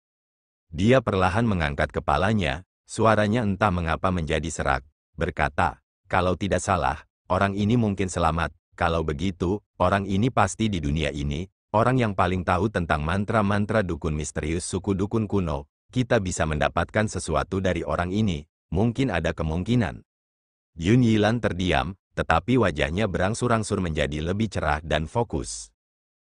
Dia perlahan mengangkat kepalanya, suaranya entah mengapa menjadi serak, berkata, kalau tidak salah, orang ini mungkin selamat. Kalau begitu, orang ini pasti di dunia ini, orang yang paling tahu tentang mantra-mantra dukun misterius suku dukun kuno. Kita bisa mendapatkan sesuatu dari orang ini, mungkin ada kemungkinan. Yun Yilan terdiam, tetapi wajahnya berangsur-angsur menjadi lebih cerah dan fokus.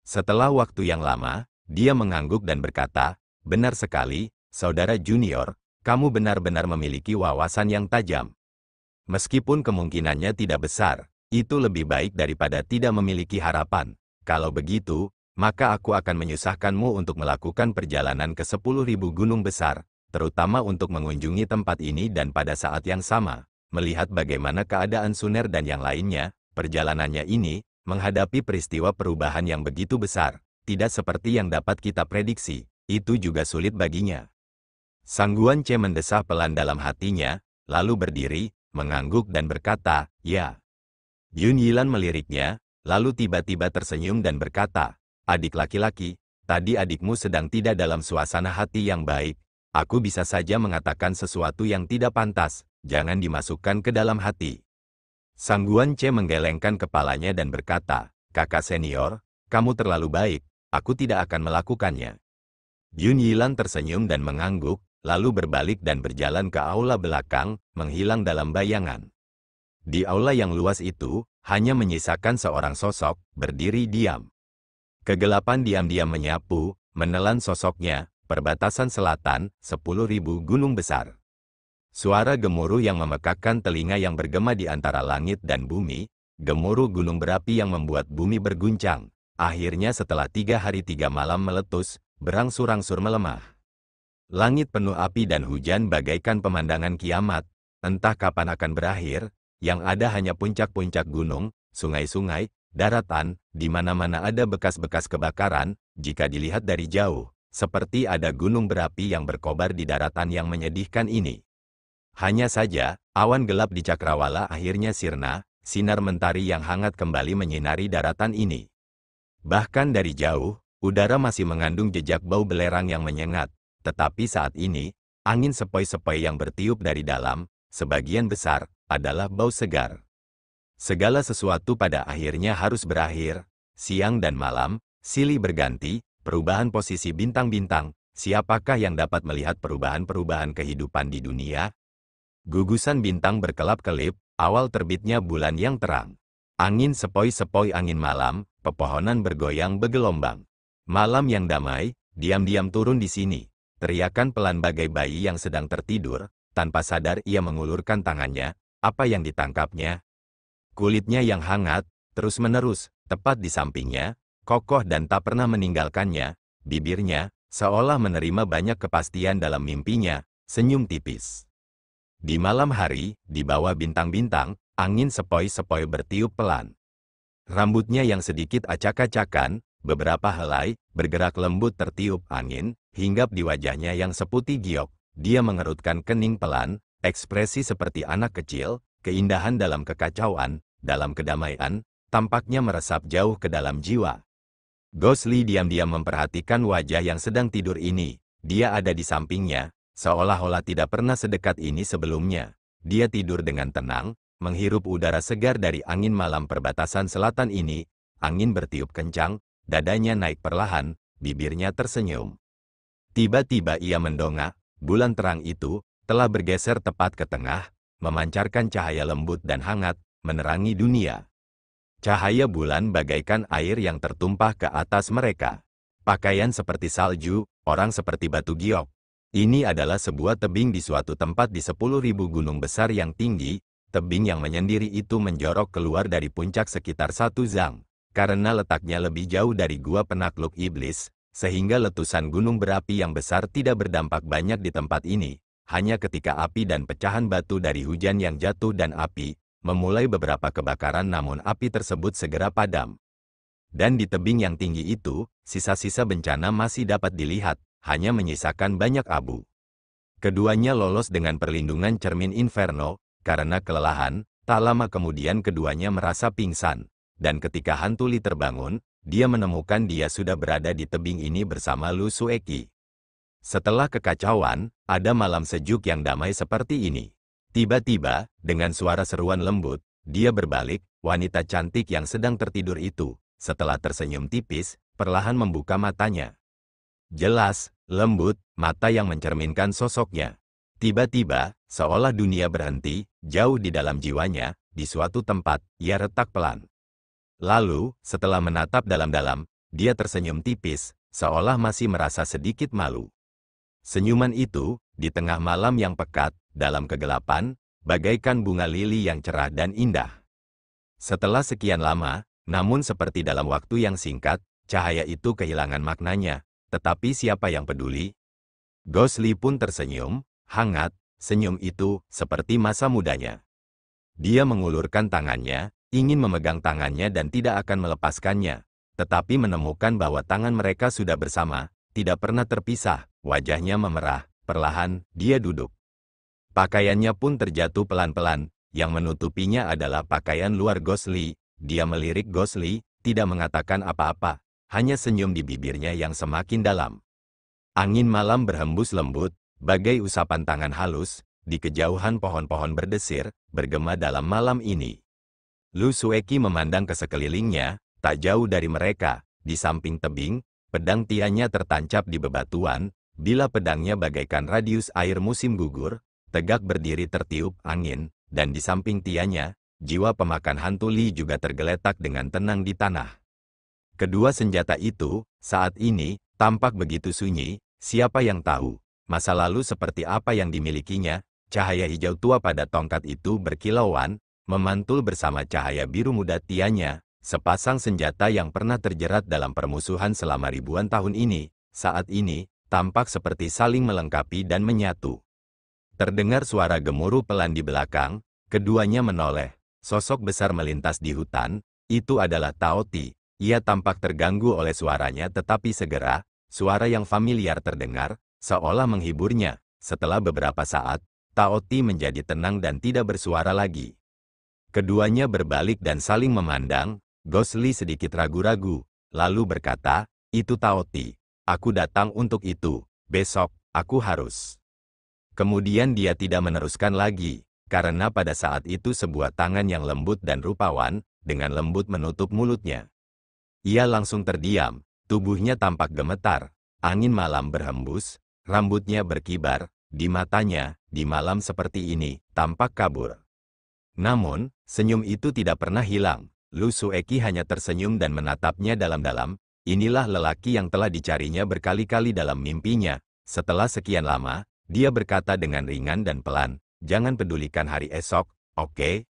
Setelah waktu yang lama, dia mengangguk dan berkata, "Benar sekali, saudara junior, kamu benar-benar memiliki wawasan yang tajam. Meskipun kemungkinannya tidak besar, itu lebih baik daripada tidak memiliki harapan. Kalau begitu, maka aku akan menyusahkanmu untuk melakukan perjalanan ke 10.000 gunung besar, terutama untuk mengunjungi tempat ini dan pada saat yang sama, melihat bagaimana keadaan Suner dan yang lainnya. Perjalanannya ini, menghadapi peristiwa perubahan yang begitu besar, tidak seperti yang dapat kita prediksi, itu juga sulit baginya." Sang Guanche mendesah pelan dalam hatinya, lalu berdiri, mengangguk dan berkata, "Ya." Yun Yilan meliriknya, lalu tiba-tiba tersenyum dan berkata, "Adik laki-laki, tadi adikmu sedang tidak dalam suasana hati yang baik. Aku bisa saja mengatakan sesuatu yang tidak pantas, jangan dimasukkan ke dalam hati." Sang Guanche menggelengkan kepalanya dan berkata, "Kakak senior, kamu terlalu baik, aku tidak akan melakukannya." Yun Yilan tersenyum dan mengangguk, lalu berbalik dan berjalan ke aula belakang, menghilang dalam bayangan. Di aula yang luas itu, hanya menyisakan seorang sosok, berdiri diam. Kegelapan diam-diam menyapu, menelan sosoknya, perbatasan selatan, 10.000 gunung besar. Suara gemuruh yang memekakkan telinga yang bergema di antara langit dan bumi, gemuruh gunung berapi yang membuat bumi berguncang. Akhirnya setelah 3 hari 3 malam meletus, berangsur-angsur melemah. Langit penuh api dan hujan bagaikan pemandangan kiamat, entah kapan akan berakhir. Yang ada hanya puncak-puncak gunung, sungai-sungai, daratan, di mana-mana ada bekas-bekas kebakaran, jika dilihat dari jauh, seperti ada gunung berapi yang berkobar di daratan yang menyedihkan ini. Hanya saja, awan gelap di Cakrawala akhirnya sirna, sinar mentari yang hangat kembali menyinari daratan ini. Bahkan dari jauh, udara masih mengandung jejak bau belerang yang menyengat, tetapi saat ini, angin sepoi-sepoi yang bertiup dari dalam, sebagian besar, adalah bau segar. Segala sesuatu pada akhirnya harus berakhir. Siang dan malam, silih berganti, perubahan posisi bintang-bintang. Siapakah yang dapat melihat perubahan-perubahan kehidupan di dunia? Gugusan bintang berkelap-kelip, awal terbitnya bulan yang terang. Angin sepoi-sepoi angin malam, pepohonan bergoyang bergelombang. Malam yang damai, diam-diam turun di sini. Teriakan pelan bagai bayi yang sedang tertidur, tanpa sadar ia mengulurkan tangannya. Apa yang ditangkapnya? Kulitnya yang hangat, terus-menerus, tepat di sampingnya, kokoh dan tak pernah meninggalkannya. Bibirnya, seolah menerima banyak kepastian dalam mimpinya, senyum tipis. Di malam hari, di bawah bintang-bintang, angin sepoi-sepoi bertiup pelan. Rambutnya yang sedikit acak-acakan, beberapa helai, bergerak lembut tertiup angin, hinggap di wajahnya yang seputih giok. Dia mengerutkan kening pelan, ekspresi seperti anak kecil, keindahan dalam kekacauan, dalam kedamaian, tampaknya meresap jauh ke dalam jiwa. Gosli diam-diam memperhatikan wajah yang sedang tidur ini. Dia ada di sampingnya, seolah-olah tidak pernah sedekat ini sebelumnya. Dia tidur dengan tenang, menghirup udara segar dari angin malam perbatasan selatan ini. Angin bertiup kencang, dadanya naik perlahan, bibirnya tersenyum. Tiba-tiba ia mendongak, bulan terang itu telah bergeser tepat ke tengah, memancarkan cahaya lembut dan hangat, menerangi dunia. Cahaya bulan bagaikan air yang tertumpah ke atas mereka. Pakaian seperti salju, orang seperti batu giok. Ini adalah sebuah tebing di suatu tempat di 10.000 gunung besar yang tinggi. Tebing yang menyendiri itu menjorok keluar dari puncak sekitar 1 zang. Karena letaknya lebih jauh dari gua penakluk iblis, sehingga letusan gunung berapi yang besar tidak berdampak banyak di tempat ini. Hanya ketika api dan pecahan batu dari hujan yang jatuh dan api, memulai beberapa kebakaran namun api tersebut segera padam. Dan di tebing yang tinggi itu, sisa-sisa bencana masih dapat dilihat, hanya menyisakan banyak abu. Keduanya lolos dengan perlindungan cermin Inferno, karena kelelahan, tak lama kemudian keduanya merasa pingsan. Dan ketika Hantuli terbangun, dia menemukan dia sudah berada di tebing ini bersama Lu Sueki. Setelah kekacauan, ada malam sejuk yang damai seperti ini. Tiba-tiba, dengan suara seruan lembut, dia berbalik, wanita cantik yang sedang tertidur itu, setelah tersenyum tipis, perlahan membuka matanya. Jelas, lembut, mata yang mencerminkan sosoknya. Tiba-tiba, seolah dunia berhenti, jauh di dalam jiwanya, di suatu tempat, ia retak pelan. Lalu, setelah menatap dalam-dalam, dia tersenyum tipis, seolah masih merasa sedikit malu. Senyuman itu, di tengah malam yang pekat, dalam kegelapan, bagaikan bunga lili yang cerah dan indah. Setelah sekian lama, namun seperti dalam waktu yang singkat, cahaya itu kehilangan maknanya. Tetapi siapa yang peduli? Ghostly pun tersenyum, hangat, senyum itu seperti masa mudanya. Dia mengulurkan tangannya, ingin memegang tangannya dan tidak akan melepaskannya. Tetapi menemukan bahwa tangan mereka sudah bersama, tidak pernah terpisah, wajahnya memerah, perlahan, dia duduk. Pakaiannya pun terjatuh pelan-pelan, yang menutupinya adalah pakaian luar Ghostly. Dia melirik Ghostly, tidak mengatakan apa-apa, hanya senyum di bibirnya yang semakin dalam. Angin malam berhembus lembut, bagai usapan tangan halus, di kejauhan pohon-pohon berdesir, bergema dalam malam ini. Lu Sueki memandang ke sekelilingnya, tak jauh dari mereka, di samping tebing, pedang tiannya tertancap di bebatuan, bila pedangnya bagaikan radius air musim gugur, tegak berdiri tertiup angin, dan di samping tiannya, jiwa pemakan hantu Li juga tergeletak dengan tenang di tanah. Kedua senjata itu, saat ini, tampak begitu sunyi, siapa yang tahu, masa lalu seperti apa yang dimilikinya. Cahaya hijau tua pada tongkat itu berkilauan, memantul bersama cahaya biru muda tiannya, sepasang senjata yang pernah terjerat dalam permusuhan selama ribuan tahun ini, saat ini, tampak seperti saling melengkapi dan menyatu. Terdengar suara gemuruh pelan di belakang, keduanya menoleh, sosok besar melintas di hutan, itu adalah Tao Ti. Ia tampak terganggu oleh suaranya tetapi segera, suara yang familiar terdengar, seolah menghiburnya. Setelah beberapa saat, Tao Ti menjadi tenang dan tidak bersuara lagi. Keduanya berbalik dan saling memandang, Ghostly sedikit ragu-ragu, lalu berkata, itu Tao Ti. Aku datang untuk itu, besok, aku harus. Kemudian dia tidak meneruskan lagi, karena pada saat itu sebuah tangan yang lembut dan rupawan, dengan lembut menutup mulutnya. Ia langsung terdiam, tubuhnya tampak gemetar, angin malam berhembus, rambutnya berkibar, di matanya, di malam seperti ini, tampak kabur. Namun, senyum itu tidak pernah hilang, Lu Sueki hanya tersenyum dan menatapnya dalam-dalam, inilah lelaki yang telah dicarinya berkali-kali dalam mimpinya. Setelah sekian lama, dia berkata dengan ringan dan pelan, jangan pedulikan hari esok, oke?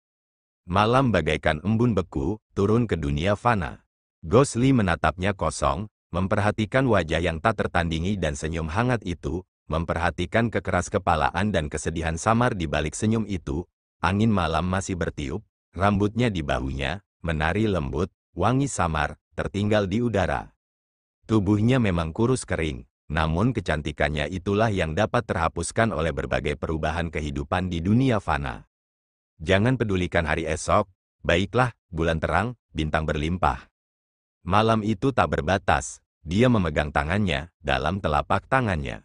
Malam bagaikan embun beku, turun ke dunia fana. Ghostly menatapnya kosong, memperhatikan wajah yang tak tertandingi dan senyum hangat itu, memperhatikan kekeras-kepalaan dan kesedihan samar di balik senyum itu. Angin malam masih bertiup, rambutnya di bahunya, menari lembut, wangi samar, tertinggal di udara. Tubuhnya memang kurus kering, namun kecantikannya itulah yang dapat terhapuskan oleh berbagai perubahan kehidupan di dunia fana. Jangan pedulikan hari esok, baiklah, bulan terang, bintang berlimpah. Malam itu tak berbatas, dia memegang tangannya, dalam telapak tangannya.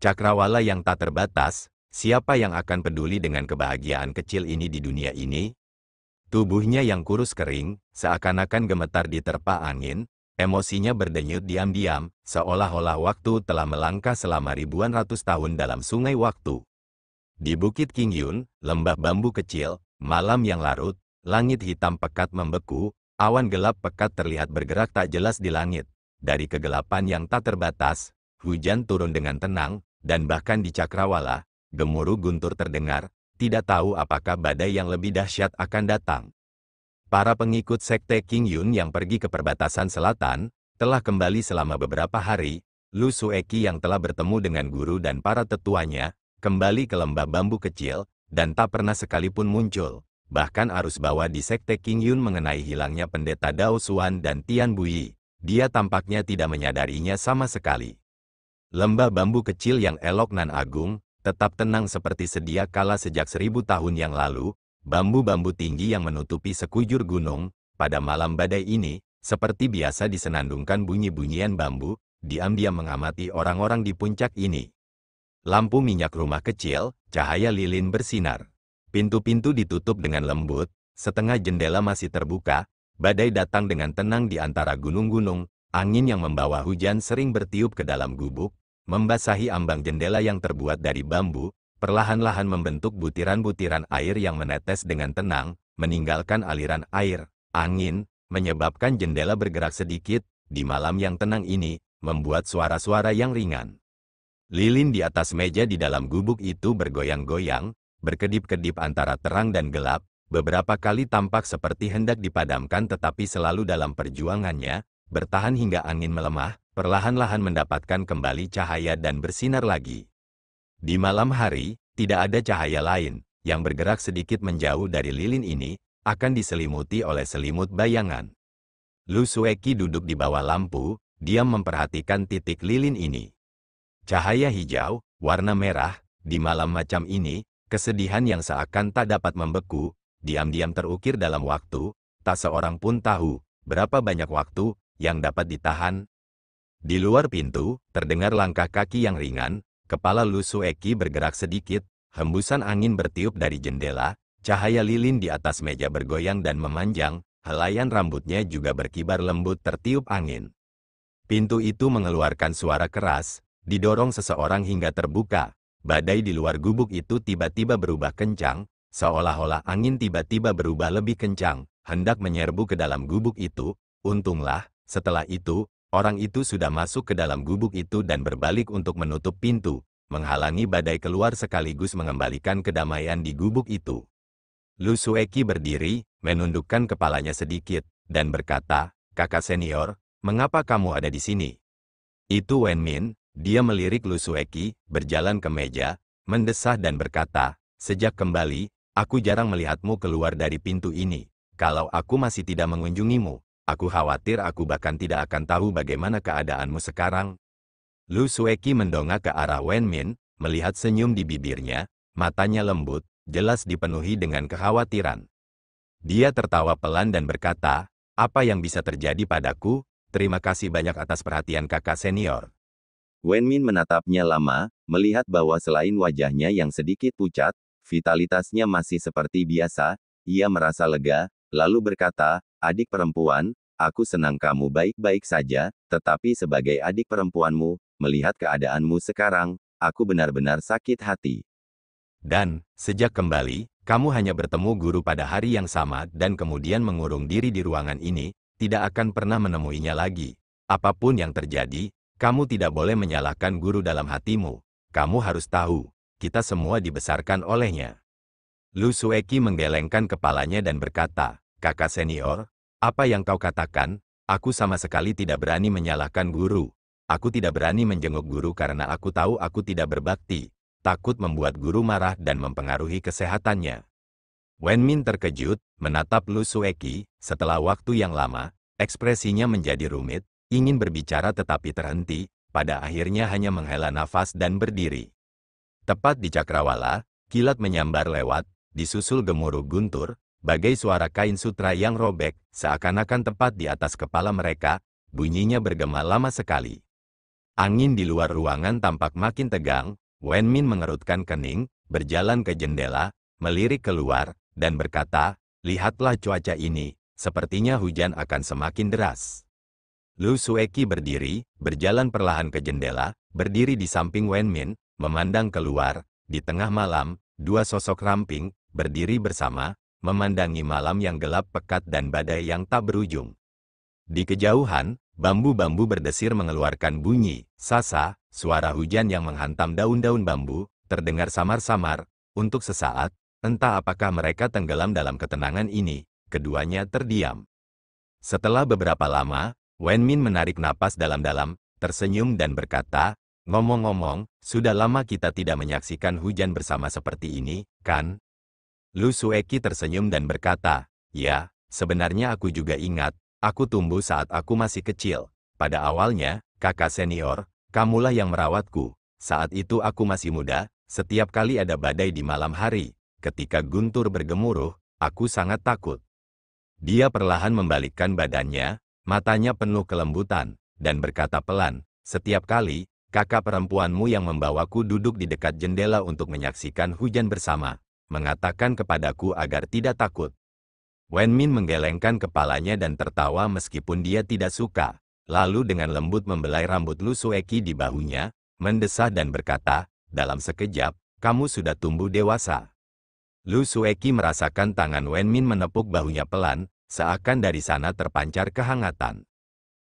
Cakrawala yang tak terbatas, siapa yang akan peduli dengan kebahagiaan kecil ini di dunia ini? Tubuhnya yang kurus kering, seakan-akan gemetar diterpa angin, emosinya berdenyut diam-diam, seolah-olah waktu telah melangkah selama ribuan ratus tahun dalam sungai waktu. Di Bukit Qingyun, lembah bambu kecil, malam yang larut, langit hitam pekat membeku, awan gelap pekat terlihat bergerak tak jelas di langit. Dari kegelapan yang tak terbatas, hujan turun dengan tenang, dan bahkan di Cakrawala, gemuruh guntur terdengar, tidak tahu apakah badai yang lebih dahsyat akan datang. Para pengikut sekte Qingyun yang pergi ke perbatasan selatan, telah kembali selama beberapa hari. Lu Sueki yang telah bertemu dengan guru dan para tetuanya, kembali ke lembah bambu kecil, dan tak pernah sekalipun muncul. Bahkan arus bawah di sekte Qingyun mengenai hilangnya pendeta Dao Xuan dan Tian Buyi. Dia tampaknya tidak menyadarinya sama sekali. Lembah bambu kecil yang elok nan agung, tetap tenang seperti sedia kala sejak 1000 tahun yang lalu. Bambu-bambu tinggi yang menutupi sekujur gunung, pada malam badai ini, seperti biasa disenandungkan bunyi-bunyian bambu, diam-diam mengamati orang-orang di puncak ini. Lampu minyak rumah kecil, cahaya lilin bersinar. Pintu-pintu ditutup dengan lembut, setengah jendela masih terbuka, badai datang dengan tenang di antara gunung-gunung, angin yang membawa hujan sering bertiup ke dalam gubuk, membasahi ambang jendela yang terbuat dari bambu, perlahan-lahan membentuk butiran-butiran air yang menetes dengan tenang, meninggalkan aliran air. Angin, menyebabkan jendela bergerak sedikit, di malam yang tenang ini, membuat suara-suara yang ringan. Lilin di atas meja di dalam gubuk itu bergoyang-goyang, berkedip-kedip antara terang dan gelap, beberapa kali tampak seperti hendak dipadamkan tetapi selalu dalam perjuangannya, bertahan hingga angin melemah, perlahan-lahan mendapatkan kembali cahaya dan bersinar lagi. Di malam hari, tidak ada cahaya lain, yang bergerak sedikit menjauh dari lilin ini, akan diselimuti oleh selimut bayangan. Lu Sueki duduk di bawah lampu, diam memperhatikan titik lilin ini. Cahaya hijau, warna merah, di malam macam ini, kesedihan yang seakan tak dapat membeku, diam-diam terukir dalam waktu, tak seorang pun tahu, berapa banyak waktu, yang dapat ditahan. Di luar pintu, terdengar langkah kaki yang ringan, kepala Lu Sueki bergerak sedikit, hembusan angin bertiup dari jendela, cahaya lilin di atas meja bergoyang dan memanjang, helaian rambutnya juga berkibar lembut tertiup angin. Pintu itu mengeluarkan suara keras, didorong seseorang hingga terbuka. Badai di luar gubuk itu tiba-tiba berubah kencang, seolah-olah angin tiba-tiba berubah lebih kencang, hendak menyerbu ke dalam gubuk itu. Untunglah, setelah itu, orang itu sudah masuk ke dalam gubuk itu dan berbalik untuk menutup pintu, menghalangi badai keluar sekaligus mengembalikan kedamaian di gubuk itu. Lu Sueki berdiri, menundukkan kepalanya sedikit, dan berkata, "Kakak senior, mengapa kamu ada di sini?" Itu Wen Min, dia melirik Lu Sueki, berjalan ke meja, mendesah dan berkata, "Sejak kembali, aku jarang melihatmu keluar dari pintu ini. Kalau aku masih tidak mengunjungimu, aku khawatir aku bahkan tidak akan tahu bagaimana keadaanmu sekarang." Lu Sueki mendongak ke arah Wen Min, melihat senyum di bibirnya, matanya lembut, jelas dipenuhi dengan kekhawatiran. Dia tertawa pelan dan berkata, "Apa yang bisa terjadi padaku? Terima kasih banyak atas perhatian kakak senior."
Wen Min menatapnya lama, melihat bahwa selain wajahnya yang sedikit pucat, vitalitasnya masih seperti biasa. Ia merasa lega, lalu berkata, "Adik perempuan, aku senang kamu baik-baik saja, tetapi sebagai adik perempuanmu, melihat keadaanmu sekarang, aku benar-benar sakit hati.
Dan, sejak kembali, kamu hanya bertemu guru pada hari yang sama dan kemudian mengurung diri di ruangan ini, tidak akan pernah menemuinya lagi. Apapun yang terjadi, kamu tidak boleh menyalahkan guru dalam hatimu. Kamu harus tahu, kita semua dibesarkan olehnya." Lu Sueki menggelengkan kepalanya dan berkata, "Kakak senior, apa yang kau katakan? Aku sama sekali tidak berani menyalahkan guru. Aku tidak berani menjenguk guru karena aku tahu aku tidak berbakti. Takut membuat guru marah dan mempengaruhi kesehatannya." Wen Min terkejut, menatap Lu Sueki. Setelah waktu yang lama, ekspresinya menjadi rumit, ingin berbicara tetapi terhenti, pada akhirnya hanya menghela nafas dan berdiri. Tepat di cakrawala, kilat menyambar lewat, disusul gemuruh guntur, bagai suara kain sutra yang robek, seakan-akan tepat di atas kepala mereka, bunyinya bergema lama sekali. Angin di luar ruangan tampak makin tegang. Wen Min mengerutkan kening, berjalan ke jendela, melirik keluar, dan berkata, "Lihatlah cuaca ini, sepertinya hujan akan semakin deras." Lu Sueki berdiri, berjalan perlahan ke jendela, berdiri di samping Wen Min, memandang keluar. Di tengah malam, dua sosok ramping, berdiri bersama, memandangi malam yang gelap pekat dan badai yang tak berujung. Di kejauhan, bambu-bambu berdesir mengeluarkan bunyi, sasa, suara hujan yang menghantam daun-daun bambu, terdengar samar-samar. Untuk sesaat, entah apakah mereka tenggelam dalam ketenangan ini, keduanya terdiam. Setelah beberapa lama, Wen Min menarik napas dalam-dalam, tersenyum dan berkata, "Ngomong-ngomong, sudah lama kita tidak menyaksikan hujan bersama seperti ini, kan?" Lu Sueki tersenyum dan berkata, "Ya, sebenarnya aku juga ingat. Aku tumbuh saat aku masih kecil. Pada awalnya, kakak senior, kamulah yang merawatku. Saat itu aku masih muda, setiap kali ada badai di malam hari. Ketika guntur bergemuruh, aku sangat takut." Dia perlahan membalikkan badannya, matanya penuh kelembutan, dan berkata pelan, "Setiap kali, kakak perempuanmu yang membawaku duduk di dekat jendela untuk menyaksikan hujan bersama, mengatakan kepadaku agar tidak takut." Wen Min menggelengkan kepalanya dan tertawa meskipun dia tidak suka, lalu dengan lembut membelai rambut Lu Sueki di bahunya, mendesah dan berkata, "Dalam sekejap, kamu sudah tumbuh dewasa. Lu Sueki merasakan tangan Wenmin menepuk bahunya pelan, seakan dari sana terpancar kehangatan.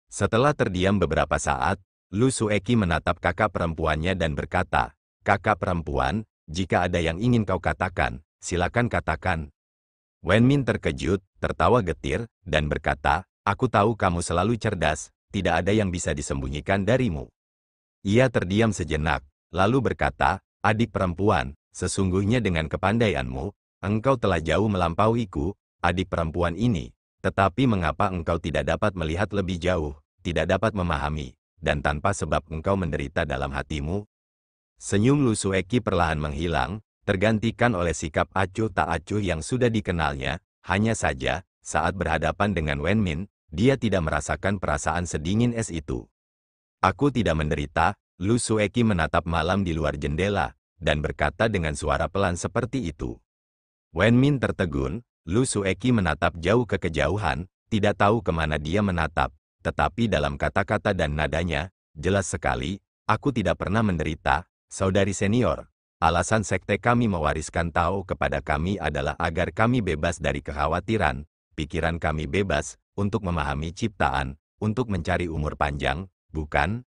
Setelah terdiam beberapa saat, Lu Sueki menatap kakak perempuannya dan berkata, "Kakak perempuan, jika ada yang ingin kau katakan, silakan katakan." Wenmin terkejut, tertawa getir, dan berkata, "Aku tahu kamu selalu cerdas, tidak ada yang bisa disembunyikan darimu." Ia terdiam sejenak, lalu berkata, "Adik perempuan, sesungguhnya dengan kepandaianmu, engkau telah jauh melampauiku, adik perempuan ini. Tetapi mengapa engkau tidak dapat melihat lebih jauh, tidak dapat memahami, dan tanpa sebab engkau menderita dalam hatimu?" Senyum Lu Sueki perlahan menghilang, tergantikan oleh sikap acuh tak acuh yang sudah dikenalnya. Hanya saja, saat berhadapan dengan Wenmin, dia tidak merasakan perasaan sedingin es itu. "Aku tidak menderita," Lu Sueki menatap malam di luar jendela, dan berkata dengan suara pelan seperti itu. Wenmin tertegun, Lu Sueki menatap jauh ke kejauhan, tidak tahu kemana dia menatap, tetapi dalam kata-kata dan nadanya, jelas sekali, "Aku tidak pernah menderita, saudari senior. Alasan sekte kami mewariskan Tao kepada kami adalah agar kami bebas dari kekhawatiran, pikiran kami bebas, untuk memahami ciptaan, untuk mencari umur panjang, bukan?"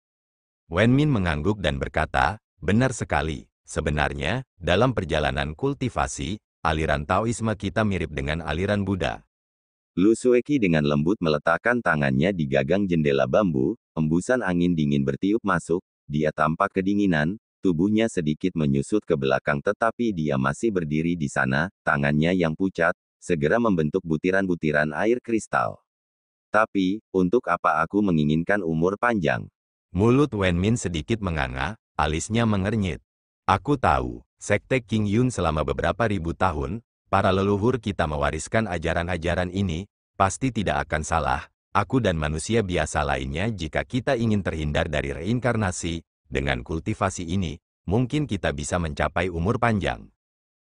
Wenmin mengangguk dan berkata, "Benar sekali. Sebenarnya, dalam perjalanan kultivasi, aliran Taoisme kita mirip dengan aliran Buddha."
Lu Sueki dengan lembut meletakkan tangannya di gagang jendela bambu, embusan angin dingin bertiup masuk, dia tampak kedinginan, tubuhnya sedikit menyusut ke belakang tetapi dia masih berdiri di sana, tangannya yang pucat, segera membentuk butiran-butiran air kristal. "Tapi, untuk apa aku menginginkan umur panjang?"
Mulut Wenmin sedikit menganga, alisnya mengernyit. "Aku tahu, sekte King Yun selama beberapa ribu tahun, para leluhur kita mewariskan ajaran-ajaran ini, pasti tidak akan salah, aku dan manusia biasa lainnya jika kita ingin terhindar dari reinkarnasi, dengan kultivasi ini, mungkin kita bisa mencapai umur panjang.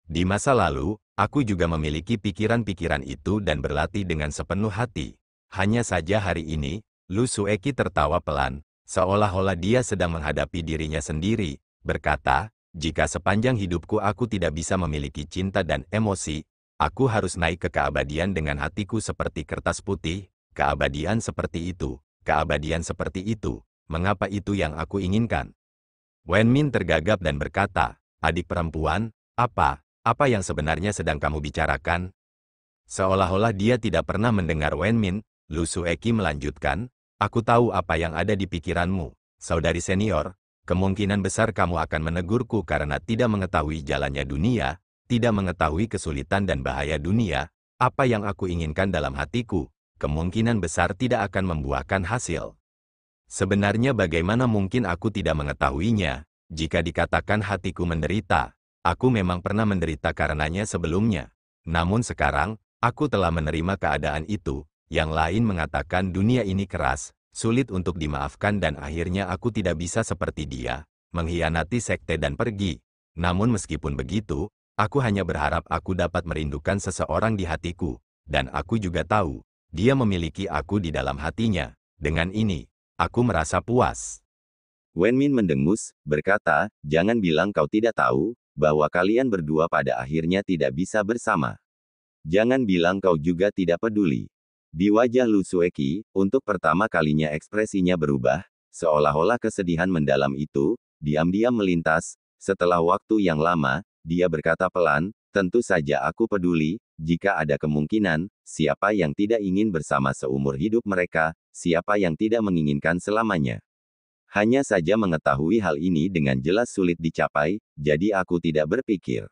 Di masa lalu, aku juga memiliki pikiran-pikiran itu dan berlatih dengan sepenuh hati. Hanya saja hari ini," Lu Sueki tertawa pelan, seolah-olah dia sedang menghadapi dirinya sendiri, berkata, "Jika sepanjang hidupku aku tidak bisa memiliki cinta dan emosi, aku harus naik ke keabadian dengan hatiku seperti kertas putih, keabadian seperti itu, keabadian seperti itu, mengapa itu yang aku inginkan?" Wenmin tergagap dan berkata, "Adik perempuan, apa yang sebenarnya sedang kamu bicarakan?" Seolah-olah dia tidak pernah mendengar Wenmin, Lu Sueki melanjutkan, "Aku tahu apa yang ada di pikiranmu, saudari senior. Kemungkinan besar kamu akan menegurku karena tidak mengetahui jalannya dunia, tidak mengetahui kesulitan dan bahaya dunia. Apa yang aku inginkan dalam hatiku, kemungkinan besar tidak akan membuahkan hasil. Sebenarnya bagaimana mungkin aku tidak mengetahuinya? Jika dikatakan hatiku menderita, aku memang pernah menderita karenanya sebelumnya. Namun sekarang, aku telah menerima keadaan itu. Yang lain mengatakan dunia ini keras, sulit untuk dimaafkan dan akhirnya aku tidak bisa seperti dia, mengkhianati sekte dan pergi. Namun meskipun begitu, aku hanya berharap aku dapat merindukan seseorang di hatiku, dan aku juga tahu, dia memiliki aku di dalam hatinya. Dengan ini, aku merasa puas."
Wenmin mendengus, berkata, "Jangan bilang kau tidak tahu, bahwa kalian berdua pada akhirnya tidak bisa bersama. Jangan bilang kau juga tidak peduli." Di wajah Lu Sueki, untuk pertama kalinya ekspresinya berubah, seolah-olah kesedihan mendalam itu, diam-diam melintas. Setelah waktu yang lama, dia berkata pelan, "Tentu saja aku peduli, jika ada kemungkinan, siapa yang tidak ingin bersama seumur hidup mereka, siapa yang tidak menginginkan selamanya. Hanya saja mengetahui hal ini dengan jelas sulit dicapai, jadi aku tidak berpikir.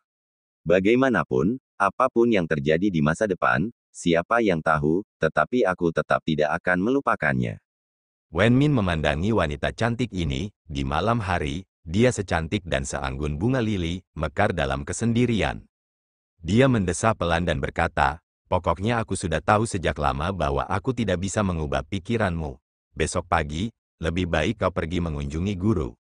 Bagaimanapun, apapun yang terjadi di masa depan, siapa yang tahu, tetapi aku tetap tidak akan melupakannya."
Wenmin memandangi wanita cantik ini, di malam hari, dia secantik dan seanggun bunga lili, mekar dalam kesendirian. Dia mendesah pelan dan berkata, "Pokoknya aku sudah tahu sejak lama bahwa aku tidak bisa mengubah pikiranmu. Besok pagi, lebih baik kau pergi mengunjungi guru."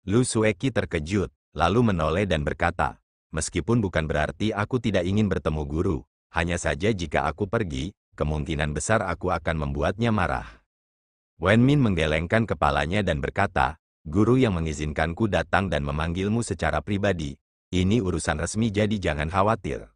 Lu Sueki terkejut, lalu menoleh dan berkata, "Meskipun bukan berarti aku tidak ingin bertemu guru, hanya saja jika aku pergi, kemungkinan besar aku akan membuatnya marah." Wenmin menggelengkan kepalanya dan berkata, "Guru yang mengizinkanku datang dan memanggilmu secara pribadi, Ini urusan resmi jadi jangan khawatir.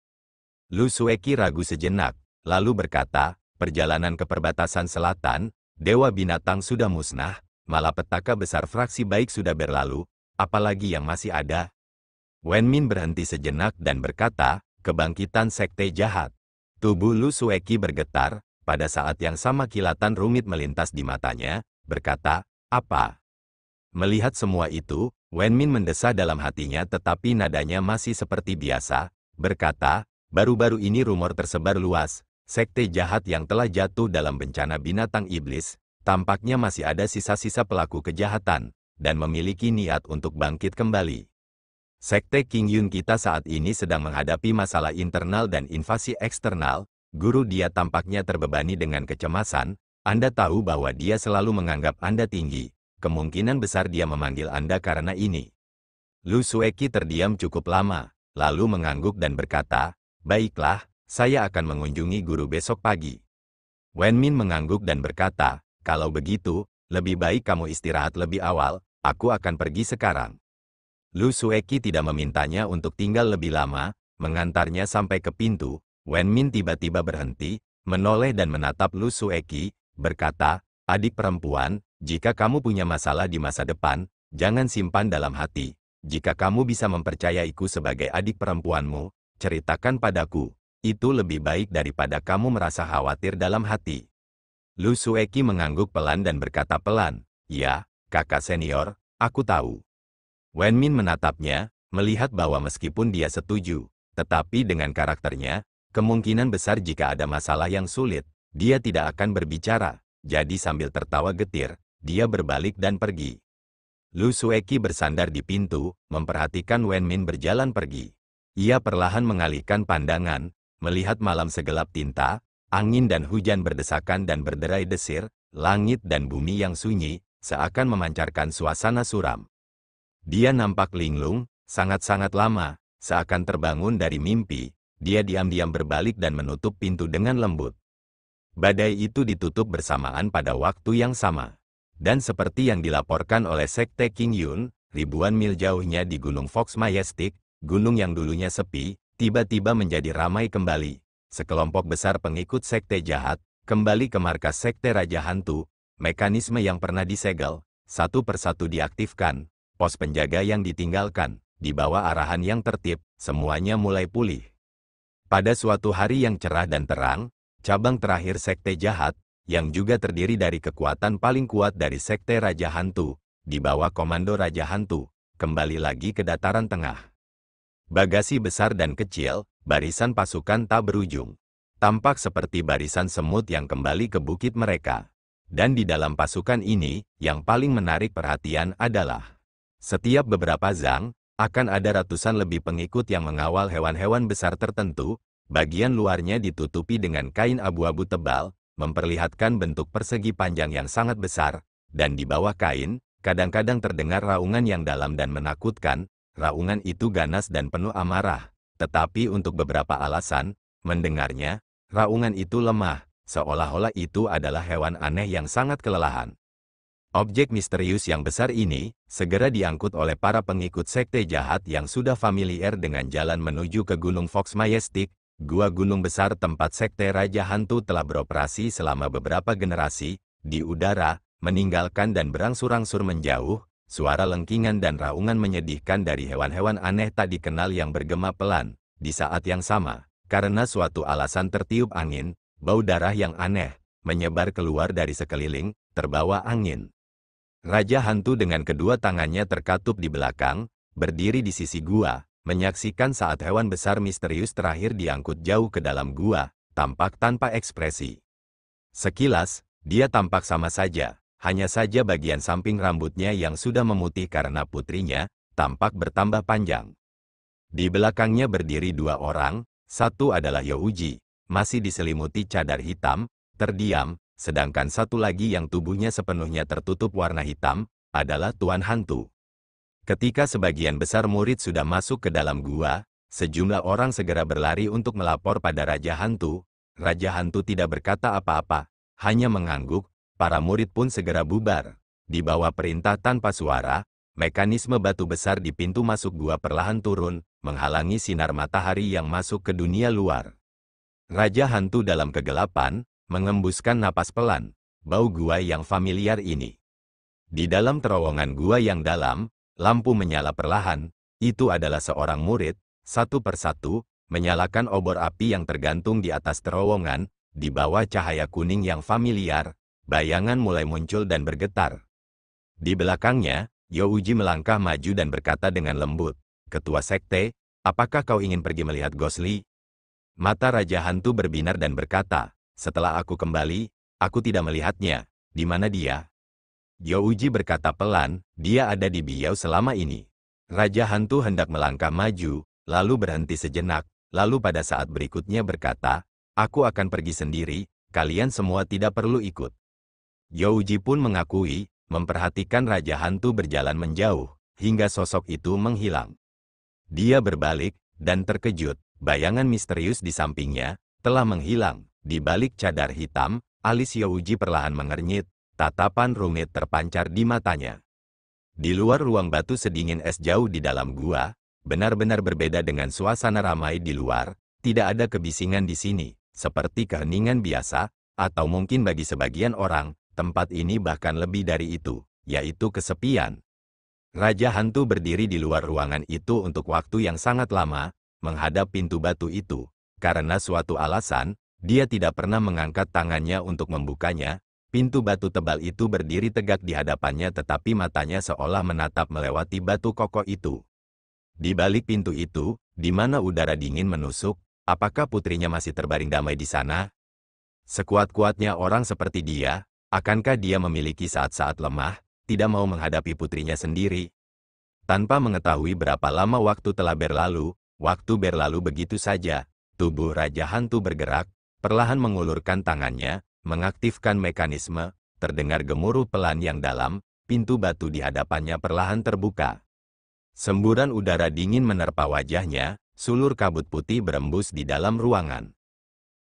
Lu Sueki ragu sejenak, lalu berkata, perjalanan ke perbatasan selatan, Dewa Binatang sudah musnah, malapetaka besar fraksi baik sudah berlalu, apalagi yang masih ada? Wenmin berhenti sejenak dan berkata, kebangkitan sekte jahat. Tubuh Lu Sueki bergetar, pada saat yang sama kilatan rumit melintas di matanya, berkata, apa? Melihat semua itu, Wenmin mendesah dalam hatinya tetapi nadanya masih seperti biasa, berkata, baru-baru ini rumor tersebar luas, sekte jahat yang telah jatuh dalam bencana binatang iblis, tampaknya masih ada sisa-sisa pelaku kejahatan, dan memiliki niat untuk bangkit kembali. Sekte King Yun kita saat ini sedang menghadapi masalah internal dan invasi eksternal, guru dia tampaknya terbebani dengan kecemasan, Anda tahu bahwa dia selalu menganggap Anda tinggi, kemungkinan besar dia memanggil Anda karena ini. Lu Sueki terdiam cukup lama, lalu mengangguk dan berkata, baiklah, saya akan mengunjungi guru besok pagi. Wenmin mengangguk dan berkata, kalau begitu, lebih baik kamu istirahat lebih awal, aku akan pergi sekarang. Lu Sueki tidak memintanya untuk tinggal lebih lama, mengantarnya sampai ke pintu. Wenmin tiba-tiba berhenti, menoleh dan menatap Lu Sueki, berkata, adik perempuan, jika kamu punya masalah di masa depan, jangan simpan dalam hati. Jika kamu bisa mempercayaiku sebagai adik perempuanmu, ceritakan padaku. Itu lebih baik daripada kamu merasa khawatir dalam hati. Lu Sueki mengangguk pelan dan berkata pelan, ya, kakak senior, aku tahu. Wenmin menatapnya, melihat bahwa meskipun dia setuju, tetapi dengan karakternya, kemungkinan besar jika ada masalah yang sulit, dia tidak akan berbicara. Jadi sambil tertawa getir, dia berbalik dan pergi. Lu Sueki bersandar di pintu, memperhatikan Wenmin berjalan pergi. Ia perlahan mengalihkan pandangan, melihat malam segelap tinta, angin dan hujan berdesakan dan berderai desir, langit dan bumi yang sunyi, seakan memancarkan suasana suram. Dia nampak linglung, sangat-sangat lama, seakan terbangun dari mimpi. Dia diam-diam berbalik dan menutup pintu dengan lembut. Badai itu ditutup bersamaan pada waktu yang sama. Dan seperti yang dilaporkan oleh Sekte King Yun, ribuan mil jauhnya di Gunung Fox Majestic, gunung yang dulunya sepi, tiba-tiba menjadi ramai kembali. Sekelompok besar pengikut Sekte Jahat, kembali ke markas Sekte Raja Hantu, mekanisme yang pernah disegel, satu persatu diaktifkan. Pos penjaga yang ditinggalkan, di bawah arahan yang tertib, semuanya mulai pulih. Pada suatu hari yang cerah dan terang, cabang terakhir Sekte Jahat, yang juga terdiri dari kekuatan paling kuat dari Sekte Raja Hantu, di bawah komando Raja Hantu, kembali lagi ke dataran tengah. Bagasi besar dan kecil, barisan pasukan tak berujung. Tampak seperti barisan semut yang kembali ke bukit mereka. Dan di dalam pasukan ini, yang paling menarik perhatian adalah setiap beberapa zang, akan ada ratusan lebih pengikut yang mengawal hewan-hewan besar tertentu, bagian luarnya ditutupi dengan kain abu-abu tebal, memperlihatkan bentuk persegi panjang yang sangat besar, dan di bawah kain, kadang-kadang terdengar raungan yang dalam dan menakutkan, raungan itu ganas dan penuh amarah, tetapi untuk beberapa alasan, mendengarnya, raungan itu lemah, seolah-olah itu adalah hewan aneh yang sangat kelelahan. Objek misterius yang besar ini, segera diangkut oleh para pengikut Sekte Jahat yang sudah familiar dengan jalan menuju ke Gunung Fox Majestic, gua gunung besar tempat Sekte Raja Hantu telah beroperasi selama beberapa generasi, di udara, meninggalkan dan berangsur-angsur menjauh, suara lengkingan dan raungan menyedihkan dari hewan-hewan aneh tak dikenal yang bergema pelan, di saat yang sama, karena suatu alasan tertiup angin, bau darah yang aneh, menyebar keluar dari sekeliling, terbawa angin. Raja Hantu dengan kedua tangannya terkatup di belakang, berdiri di sisi gua, menyaksikan saat hewan besar misterius terakhir diangkut jauh ke dalam gua, tampak tanpa ekspresi. Sekilas, dia tampak sama saja, hanya saja bagian samping rambutnya yang sudah memutih karena putrinya, tampak bertambah panjang. Di belakangnya berdiri dua orang, satu adalah Youji, masih diselimuti cadar hitam, terdiam, sedangkan satu lagi yang tubuhnya sepenuhnya tertutup warna hitam, adalah Tuan Hantu. Ketika sebagian besar murid sudah masuk ke dalam gua, sejumlah orang segera berlari untuk melapor pada Raja Hantu. Raja Hantu tidak berkata apa-apa, hanya mengangguk, para murid pun segera bubar. Di bawah perintah tanpa suara, mekanisme batu besar di pintu masuk gua perlahan turun, menghalangi sinar matahari yang masuk ke dunia luar. Raja Hantu dalam kegelapan, mengembuskan napas pelan, bau gua yang familiar ini. Di dalam terowongan gua yang dalam, lampu menyala perlahan, itu adalah seorang murid, satu persatu, menyalakan obor api yang tergantung di atas terowongan, di bawah cahaya kuning yang familiar, bayangan mulai muncul dan bergetar. Di belakangnya, Youji melangkah maju dan berkata dengan lembut, "Ketua Sekte, apakah kau ingin pergi melihat Ghostly?" Mata Raja Hantu berbinar dan berkata, "Setelah aku kembali, aku tidak melihatnya. Di mana dia?" Youji berkata pelan, "Dia ada di Biao selama ini." Raja Hantu hendak melangkah maju, lalu berhenti sejenak, lalu pada saat berikutnya berkata, "Aku akan pergi sendiri, kalian semua tidak perlu ikut." Youji pun mengakui, memperhatikan Raja Hantu berjalan menjauh, hingga sosok itu menghilang. Dia berbalik, dan terkejut, bayangan misterius di sampingnya, telah menghilang. Di balik cadar hitam, alis Youji perlahan mengernyit, tatapan rumit terpancar di matanya. Di luar ruang batu sedingin es jauh di dalam gua, benar-benar berbeda dengan suasana ramai di luar, tidak ada kebisingan di sini, seperti keheningan biasa, atau mungkin bagi sebagian orang, tempat ini bahkan lebih dari itu, yaitu kesepian. Raja Hantu berdiri di luar ruangan itu untuk waktu yang sangat lama, menghadap pintu batu itu. Karena suatu alasan, dia tidak pernah mengangkat tangannya untuk membukanya. Pintu batu tebal itu berdiri tegak di hadapannya tetapi matanya seolah menatap melewati batu kokoh itu. Di balik pintu itu, di mana udara dingin menusuk, apakah putrinya masih terbaring damai di sana? Sekuat-kuatnya orang seperti dia, akankah dia memiliki saat-saat lemah, tidak mau menghadapi putrinya sendiri? Tanpa mengetahui berapa lama waktu telah berlalu, waktu berlalu begitu saja. Tubuh Raja Hantu bergerak, perlahan mengulurkan tangannya, mengaktifkan mekanisme, terdengar gemuruh pelan yang dalam, pintu batu di hadapannya perlahan terbuka. Semburan udara dingin menerpa wajahnya, sulur kabut putih berembus di dalam ruangan.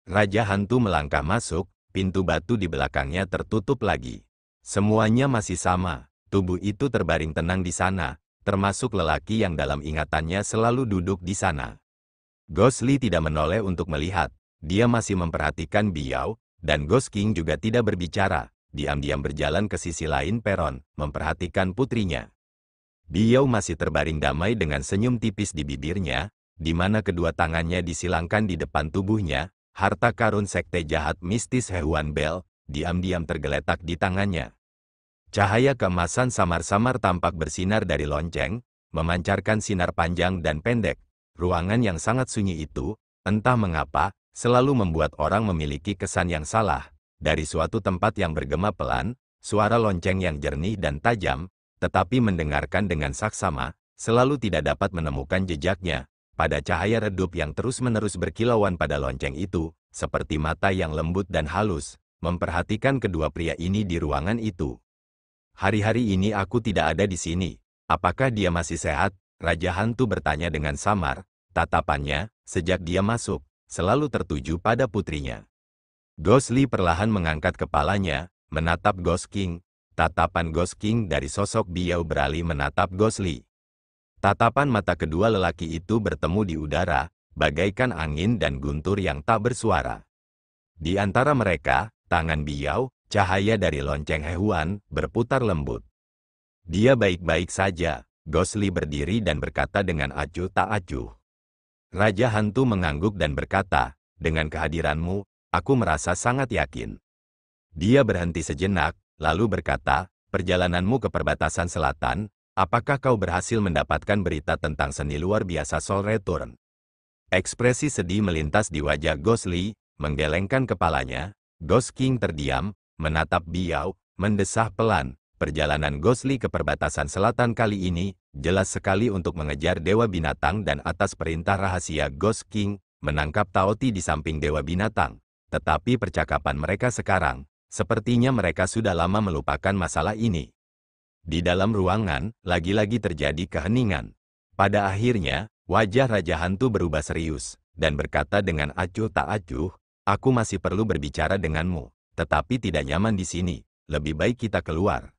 Raja Hantu melangkah masuk, pintu batu di belakangnya tertutup lagi. Semuanya masih sama, tubuh itu terbaring tenang di sana, termasuk lelaki yang dalam ingatannya selalu duduk di sana. Ghostly tidak menoleh untuk melihat, dia masih memperhatikan Biao, dan Ghost King juga tidak berbicara, diam-diam berjalan ke sisi lain peron, memperhatikan putrinya. Biao masih terbaring damai dengan senyum tipis di bibirnya, di mana kedua tangannya disilangkan di depan tubuhnya, harta karun sekte jahat mistis Hehuan Bell, diam-diam tergeletak di tangannya. Cahaya keemasan samar-samar tampak bersinar dari lonceng, memancarkan sinar panjang dan pendek. Ruangan yang sangat sunyi itu, entah mengapa, selalu membuat orang memiliki kesan yang salah. Dari suatu tempat yang bergema pelan, suara lonceng yang jernih dan tajam, tetapi mendengarkan dengan saksama, selalu tidak dapat menemukan jejaknya. Pada cahaya redup yang terus-menerus berkilauan pada lonceng itu, seperti mata yang lembut dan halus, memperhatikan kedua pria ini di ruangan itu. "Hari-hari ini aku tidak ada di sini. Apakah dia masih sehat?" Raja Hantu bertanya dengan samar. Tatapannya, sejak dia masuk, selalu tertuju pada putrinya. Ghostly perlahan mengangkat kepalanya, menatap Ghost King. Tatapan Ghost King dari sosok Biao beralih menatap Ghostly. Tatapan mata kedua lelaki itu bertemu di udara, bagaikan angin dan guntur yang tak bersuara. Di antara mereka, tangan Biao, cahaya dari lonceng Hehuan, berputar lembut. "Dia baik-baik saja." Ghostly berdiri dan berkata dengan acuh tak acuh. Raja Hantu mengangguk dan berkata, "Dengan kehadiranmu, aku merasa sangat yakin." Dia berhenti sejenak, lalu berkata, "Perjalananmu ke perbatasan selatan, apakah kau berhasil mendapatkan berita tentang seni luar biasa Soul Return?" Ekspresi sedih melintas di wajah Ghostly, menggelengkan kepalanya. Ghost King terdiam, menatap Biao, mendesah pelan. Perjalanan Ghostly ke perbatasan selatan kali ini, jelas sekali untuk mengejar Dewa Binatang dan atas perintah rahasia Ghost King, menangkap Taoti di samping Dewa Binatang. Tetapi percakapan mereka sekarang, sepertinya mereka sudah lama melupakan masalah ini. Di dalam ruangan, lagi-lagi terjadi keheningan. Pada akhirnya, wajah Raja Hantu berubah serius, dan berkata dengan acuh tak acuh, "Aku masih perlu berbicara denganmu, tetapi tidak nyaman di sini, lebih baik kita keluar."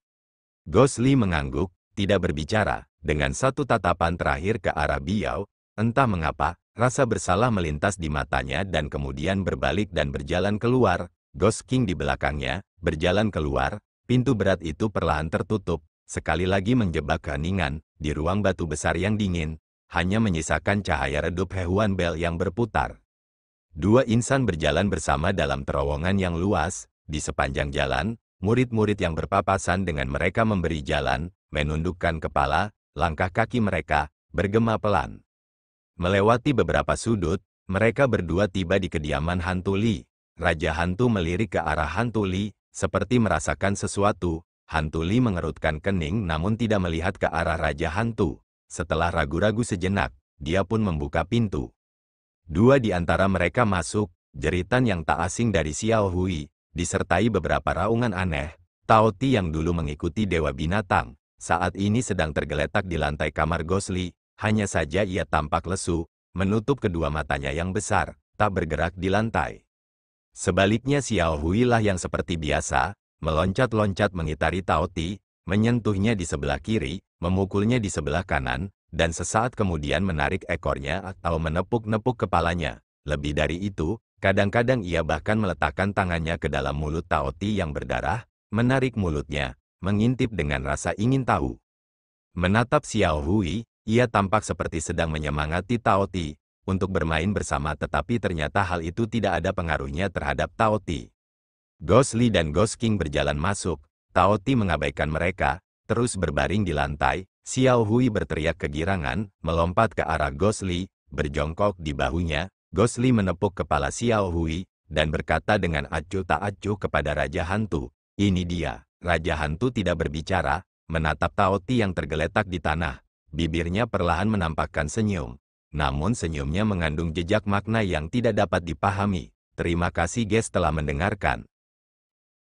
Ghostly mengangguk, tidak berbicara, dengan satu tatapan terakhir ke arah Biao, Entah mengapa, rasa bersalah melintas di matanya dan kemudian berbalik dan berjalan keluar. Ghost King di belakangnya, berjalan keluar. Pintu berat itu perlahan tertutup, sekali lagi menjebak keheningan di ruang batu besar yang dingin. Hanya menyisakan cahaya redup Hehuan Bell yang berputar. Dua insan berjalan bersama dalam terowongan yang luas. Di sepanjang jalan, murid-murid yang berpapasan dengan mereka memberi jalan, menundukkan kepala, langkah kaki mereka bergema pelan. Melewati beberapa sudut, mereka berdua tiba di kediaman hantu Li. Raja hantu melirik ke arah hantu Li, seperti merasakan sesuatu. Hantu Li mengerutkan kening namun tidak melihat ke arah raja hantu. Setelah ragu-ragu sejenak, dia pun membuka pintu. Dua di antara mereka masuk, jeritan yang tak asing dari Xiao Hui, disertai beberapa raungan aneh. Tao Ti yang dulu mengikuti Dewa Binatang, saat ini sedang tergeletak di lantai kamar Ghost Li. Hanya saja ia tampak lesu, menutup kedua matanya yang besar, tak bergerak di lantai. Sebaliknya Xiao Hui lah yang seperti biasa, meloncat-loncat mengitari Tao Ti, menyentuhnya di sebelah kiri, memukulnya di sebelah kanan, dan sesaat kemudian menarik ekornya atau menepuk-nepuk kepalanya. Lebih dari itu, kadang-kadang ia bahkan meletakkan tangannya ke dalam mulut Tao Ti yang berdarah, menarik mulutnya, mengintip dengan rasa ingin tahu. Menatap Xiao Hui, ia tampak seperti sedang menyemangati Tao Ti untuk bermain bersama, tetapi ternyata hal itu tidak ada pengaruhnya terhadap Tao Ti. Ghost Li dan Ghost King berjalan masuk. Tao Ti mengabaikan mereka, terus berbaring di lantai. Xiao Hui berteriak kegirangan, melompat ke arah Ghost Li, berjongkok di bahunya. Ghost Li menepuk kepala Xiao Hui, dan berkata dengan acuh tak acuh kepada Raja Hantu. Ini dia. Raja Hantu tidak berbicara, menatap Tao Ti yang tergeletak di tanah. Bibirnya perlahan menampakkan senyum. Namun senyumnya mengandung jejak makna yang tidak dapat dipahami. Terima kasih guys telah mendengarkan.